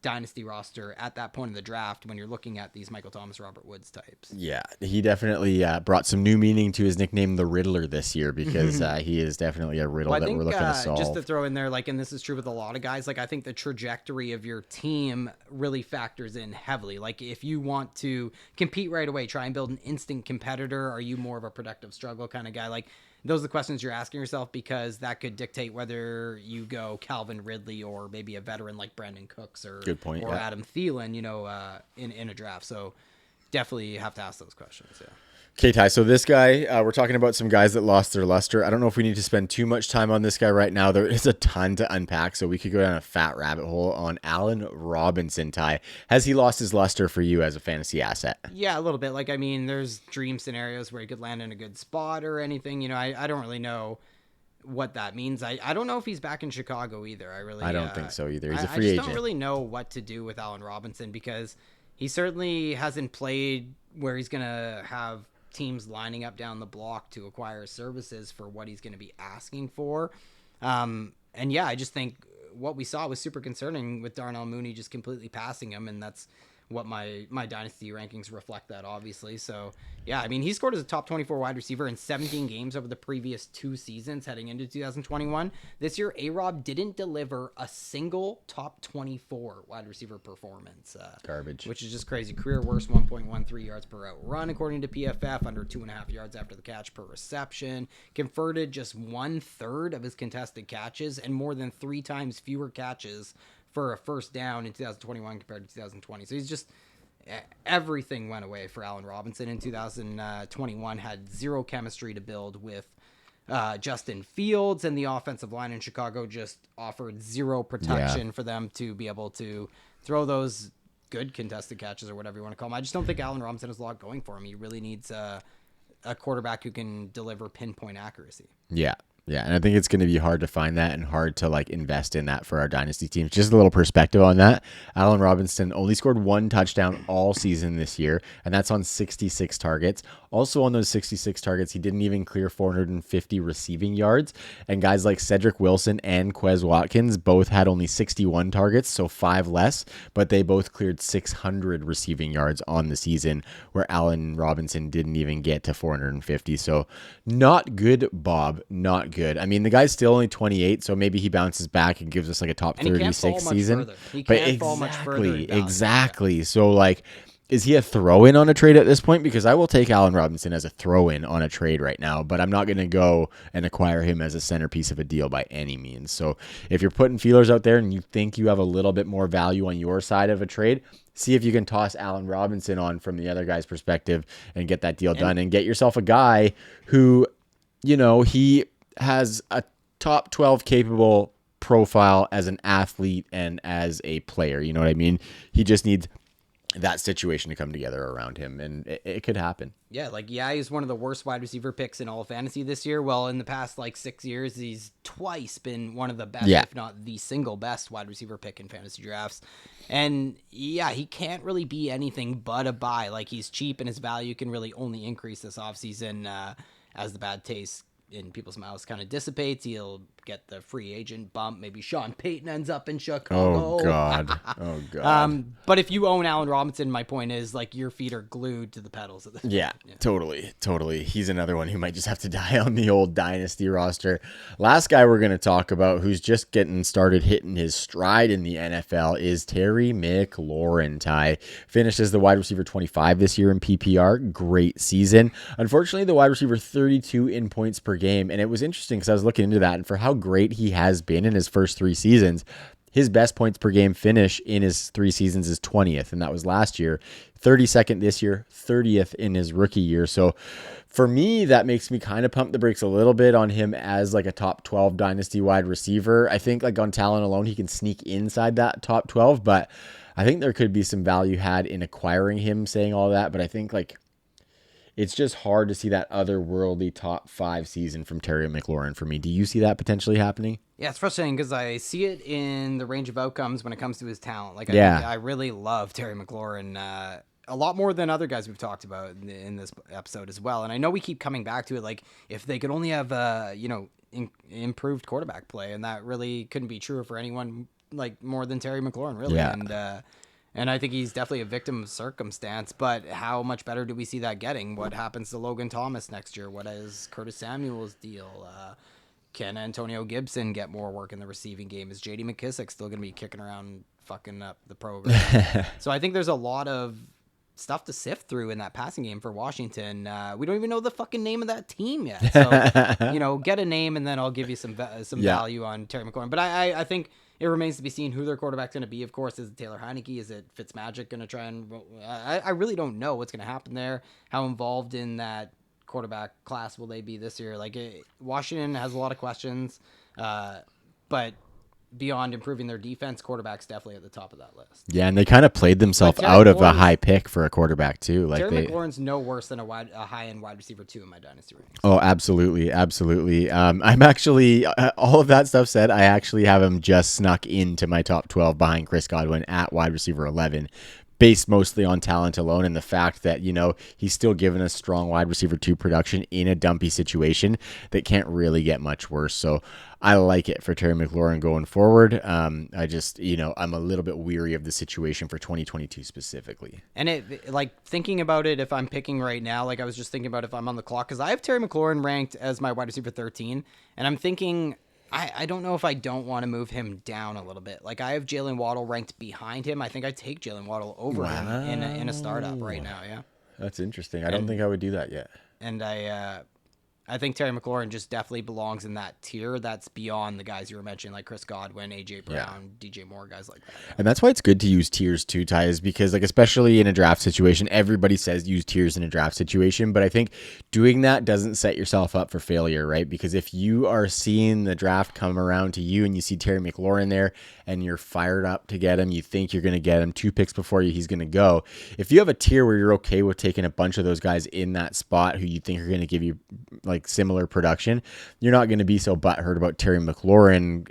Speaker 2: Dynasty roster at that point in the draft when you're looking at these Michael Thomas, Robert Woods types.
Speaker 1: Yeah, he definitely brought some new meaning to his nickname, the Riddler, this year, because he is definitely a riddle that we're looking to solve.
Speaker 2: Just to throw in there, like, and this is true with a lot of guys, like, I think the trajectory of your team really factors in heavily. Like, if you want to compete right away, try and build an instant competitor, are you more of a productive struggle kind of guy? Like, those are the questions you're asking yourself, because that could dictate whether you go Calvin Ridley or maybe a veteran like Brandon Cooks or Adam Thielen, in a draft. So definitely have to ask those questions. Yeah.
Speaker 1: Okay, Ty, so this guy, we're talking about some guys that lost their luster. I don't know if we need to spend too much time on this guy right now. There is a ton to unpack, so we could go down a fat rabbit hole on Allen Robinson. Ty, has he lost his luster for you as a fantasy asset?
Speaker 2: Yeah, a little bit. Like, I mean, there's dream scenarios where he could land in a good spot or anything. I don't really know what that means. I don't know if he's back in Chicago either. I don't
Speaker 1: think so either. He's a free
Speaker 2: agent. I
Speaker 1: agent.
Speaker 2: just don't really know what to do with Allen Robinson, because he certainly hasn't played where he's going to have teams lining up down the block to acquire services for what he's going to be asking for. And yeah, I just think what we saw was super concerning with Darnell Mooney just completely passing him. And that's what my dynasty rankings reflect, that obviously. So yeah, I mean, he scored as a top 24 wide receiver in 17 games over the previous 2 seasons heading into 2021. This year, A-Rob didn't deliver a single top 24 wide receiver performance.
Speaker 1: Garbage.
Speaker 2: Which is just crazy. Career worst 1.13 yards per route run, according to PFF, under 2.5 yards after the catch per reception. Converted just 1/3 of his contested catches and more than 3 times fewer catches for a first down in 2021 compared to 2020. So he's just, everything went away for Allen Robinson in 2021. Had zero chemistry to build with Justin Fields, and the offensive line in Chicago just offered zero protection for them to be able to throw those good contested catches or whatever you want to call them. I just don't think Allen Robinson has a lot going for him. He really needs a quarterback who can deliver pinpoint accuracy.
Speaker 1: Yeah. Yeah, and I think it's going to be hard to find that and hard to invest in that for our dynasty teams. Just a little perspective on that. Allen Robinson only scored 1 touchdown all season this year, and that's on 66 targets. Also on those 66 targets, he didn't even clear 450 receiving yards. And guys like Cedric Wilson and Quez Watkins both had only 61 targets, so 5 less, but they both cleared 600 receiving yards on the season, where Allen Robinson didn't even get to 450. So not good, Bob. Not good. I mean, the guy's still only 28, so maybe he bounces back and gives us a top 36 season.
Speaker 2: He can't fall much further.
Speaker 1: Exactly. So is he a throw-in on a trade at this point? Because I will take Allen Robinson as a throw-in on a trade right now, but I'm not going to go and acquire him as a centerpiece of a deal by any means. So if you're putting feelers out there and you think you have a little bit more value on your side of a trade, see if you can toss Allen Robinson on from the other guy's perspective and get that deal done, and get yourself a guy who, he has a top 12 capable profile as an athlete and as a player. You know what I mean? He just needs that situation to come together around him, and it could happen.
Speaker 2: Yeah, he's one of the worst wide receiver picks in all of fantasy this year. Well, in the past 6 years, he's twice been one of the best, if not the single best wide receiver pick in fantasy drafts. And yeah, he can't really be anything but a buy. He's cheap and his value can really only increase this offseason as the bad taste in people's mouths kind of dissipates. He'll get the free agent bump. Maybe Sean Payton ends up in Chicago.
Speaker 1: Oh God.
Speaker 2: But if you own Allen Robinson, my point is your feet are glued to the pedals of this.
Speaker 1: Yeah, totally. He's another one who might just have to die on the old dynasty roster. Last guy we're going to talk about who's just getting started hitting his stride in the NFL is Terry McLaurin. Ty finished as the wide receiver 25 this year in PPR. Great season. Unfortunately, the wide receiver 32 in points per game. And it was interesting because I was looking into that, and for how great he has been in his first 3 seasons, his best points per game finish in his 3 seasons is 20th, and that was last year. 32nd this year, 30th in his rookie year. So for me, that makes me kind of pump the brakes a little bit on him as a top 12 dynasty wide receiver. I think on talent alone, he can sneak inside that top 12, but I think there could be some value had in acquiring him, saying all that. But I think it's just hard to see that otherworldly top 5 season from Terry McLaurin for me. Do you see that potentially happening?
Speaker 2: Yeah, it's frustrating because I see it in the range of outcomes when it comes to his talent. I really love Terry McLaurin a lot more than other guys we've talked about in this episode as well. And I know we keep coming back to it, if they could only have, improved quarterback play, and that really couldn't be true for anyone more than Terry McLaurin, really.
Speaker 1: Yeah.
Speaker 2: And I think he's definitely a victim of circumstance, but how much better do we see that getting? What happens to Logan Thomas next year? What is Curtis Samuel's deal? Can Antonio Gibson get more work in the receiving game? Is J.D. McKissick still going to be kicking around fucking up the program? So I think there's a lot of stuff to sift through in that passing game for Washington. We don't even know the fucking name of that team yet. So, get a name and then I'll give you some value on Terry McLaurin. But I think it remains to be seen who their quarterback's going to be. Of course, is it Taylor Heineke? Is it Fitzmagic going to try and... I really don't know what's going to happen there. How involved in that quarterback class will they be this year? Washington has a lot of questions, but beyond improving their defense, quarterback's definitely at the top of that list.
Speaker 1: Yeah, and they kind of played themselves out of a high pick for a quarterback too.
Speaker 2: Terry McLaurin's no worse than a high-end wide receiver 2 in my dynasty ranks.
Speaker 1: Oh, absolutely. I'm actually, all of that stuff said, I actually have him just snuck into my top 12 behind Chris Godwin at wide receiver 11. Based mostly on talent alone and the fact that, he's still giving us strong wide receiver 2 production in a dumpy situation that can't really get much worse. So I like it for Terry McLaurin going forward. I just, I'm a little bit weary of the situation for 2022 specifically.
Speaker 2: And thinking about it, if I'm picking right now, I was just thinking about if I'm on the clock, because I have Terry McLaurin ranked as my wide receiver 13, and I'm thinking... I don't know if I don't want to move him down a little bit. I have Jalen Waddle ranked behind him. I think I take Jalen Waddle over him in a startup right now, yeah.
Speaker 1: That's interesting. I don't think I would do that yet.
Speaker 2: And I think Terry McLaurin just definitely belongs in that tier that's beyond the guys you were mentioning, like Chris Godwin, A.J. Brown, DJ Moore, guys like that. Yeah.
Speaker 1: And that's why it's good to use tiers too, Ty, is because especially in a draft situation, everybody says use tiers in a draft situation, but I think doing that doesn't set yourself up for failure, right? Because if you are seeing the draft come around to you and you see Terry McLaurin there and you're fired up to get him, you think you're going to get him 2 picks before he's going to go. If you have a tier where you're okay with taking a bunch of those guys in that spot who you think are going to give you similar production, you're not going to be so butthurt about Terry McLaurin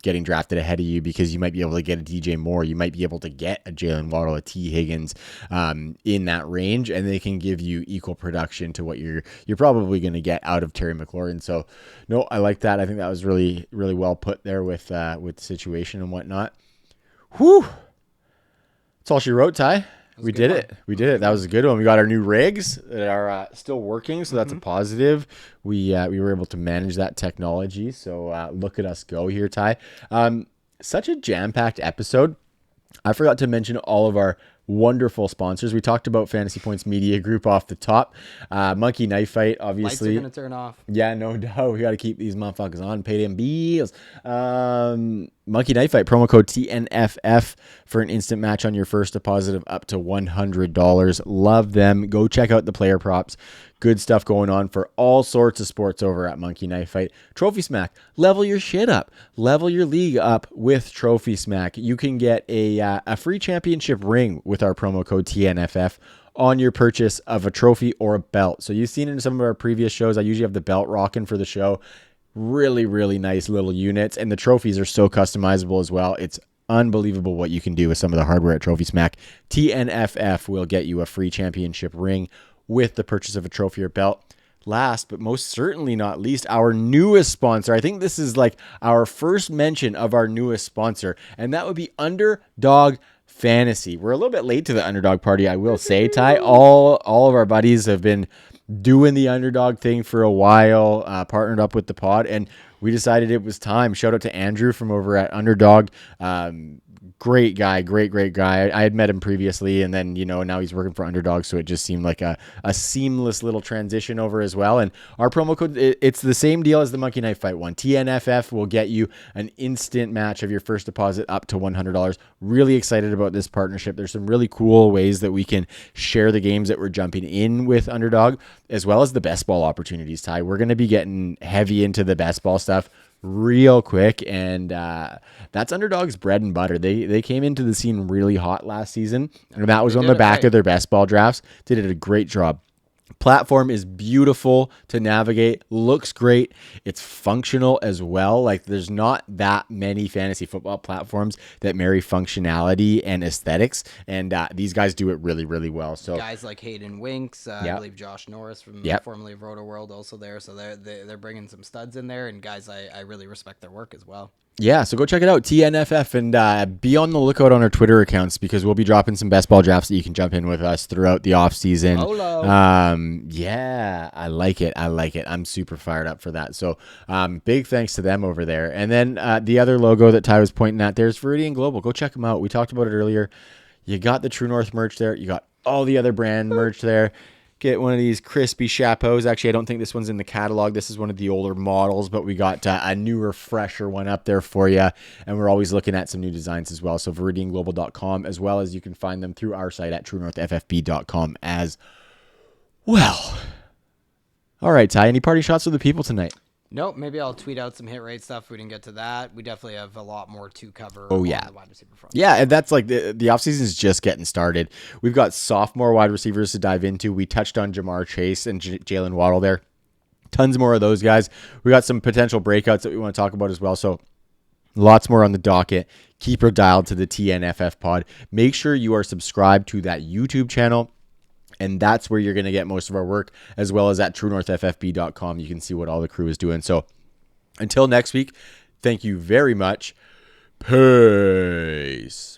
Speaker 1: getting drafted ahead of you, because you might be able to get a DJ Moore, you might be able to get a Jalen Waddle, a T Higgins in that range, and they can give you equal production to what you're probably going to get out of Terry McLaurin. So no, I like that. I think that was really, really well put there with the situation and whatnot. Whew. That's all she wrote, Ty. We did it. That was a good one. We got our new rigs that are still working, so that's a positive. We were able to manage that technology, so look at us go here, Ty. Such a jam-packed episode. I forgot to mention all of our wonderful sponsors. We talked about Fantasy Points Media Group off the top. Monkey Knife Fight, obviously.
Speaker 2: Lights are going to turn off.
Speaker 1: Yeah, no doubt. We got to keep these motherfuckers on, pay them bills. Monkey Knife Fight, promo code TNFF for an instant match on your first deposit of up to $100. Love them. Go check out the player props. Good stuff going on for all sorts of sports over at Monkey Knife Fight. Trophy Smack, level your shit up. Level your league up with Trophy Smack. You can get a free championship ring with our promo code TNFF on your purchase of a trophy or a belt. So you've seen in some of our previous shows, I usually have the belt rocking for the show. Really, really nice little units. And the trophies are so customizable as well. It's unbelievable what you can do with some of the hardware at Trophy Smack. TNFF will get you a free championship ring with the purchase of a trophy or belt. Last, but most certainly not least, our newest sponsor. I think this is like our first mention of our newest sponsor, and that would be Underdog Fantasy. We're a little bit late to the Underdog party, I will say, Ty. All of our buddies have been doing the Underdog thing for a while, partnered up with the pod, and we decided it was time. Shout out to Andrew from over at Underdog. Great guy, great guy. I had met him previously, and then, now he's working for Underdog, so it just seemed like a seamless little transition over as well. And our promo code, it's the same deal as the Monkey Knife Fight one. TNFF will get you an instant match of your first deposit up to $100. Really excited about this partnership. There's some really cool ways that we can share the games that we're jumping in with Underdog, as well as the best ball opportunities, Ty. We're going to be getting heavy into the best ball stuff real quick, and that's Underdog's bread and butter. They came into the scene really hot last season, and that was on the back of their best ball drafts. Did a great job. Platform is beautiful to navigate, looks great. It's functional as well. Like, there's not that many fantasy football platforms that marry functionality and aesthetics, and these guys do it really, really well. So
Speaker 2: guys like Hayden Winks, I believe Josh Norris from formerly of Roto World also there. So they're bringing some studs in there, and guys I really respect their work as well. Yeah,
Speaker 1: so go check it out, TNFF, and be on the lookout on our Twitter accounts, because we'll be dropping some best ball drafts that you can jump in with us throughout the off season. Yeah, I like it. I'm super fired up for that. So big thanks to them over there. And then the other logo that Ty was pointing at there is Viridian Global. Go check them out. We talked about it earlier. You got the True North merch there. You got all the other brand merch there. Get one of these crispy chapeaus. Actually, I don't think this one's in the catalog. This is one of the older models, but we got a newer, fresher one up there for you. And we're always looking at some new designs as well. So ViridianGlobal.com, as well as you can find them through our site at TrueNorthFFB.com as well. All right, Ty, any party shots with the people tonight?
Speaker 2: Nope, maybe I'll tweet out some hit rate stuff. We didn't get to that. We definitely have a lot more to cover.
Speaker 1: Oh, yeah.
Speaker 2: On the wide receiver front.
Speaker 1: Yeah, and that's like the offseason is just getting started. We've got sophomore wide receivers to dive into. We touched on Jamar Chase and Jalen Waddle there. Tons more of those guys. We got some potential breakouts that we want to talk about as well. So lots more on the docket. Keep her dialed to the TNFF pod. Make sure you are subscribed to that YouTube channel. And that's where you're going to get most of our work, as well as at TrueNorthFFB.com. You can see what all the crew is doing. So until next week, thank you very much. Peace.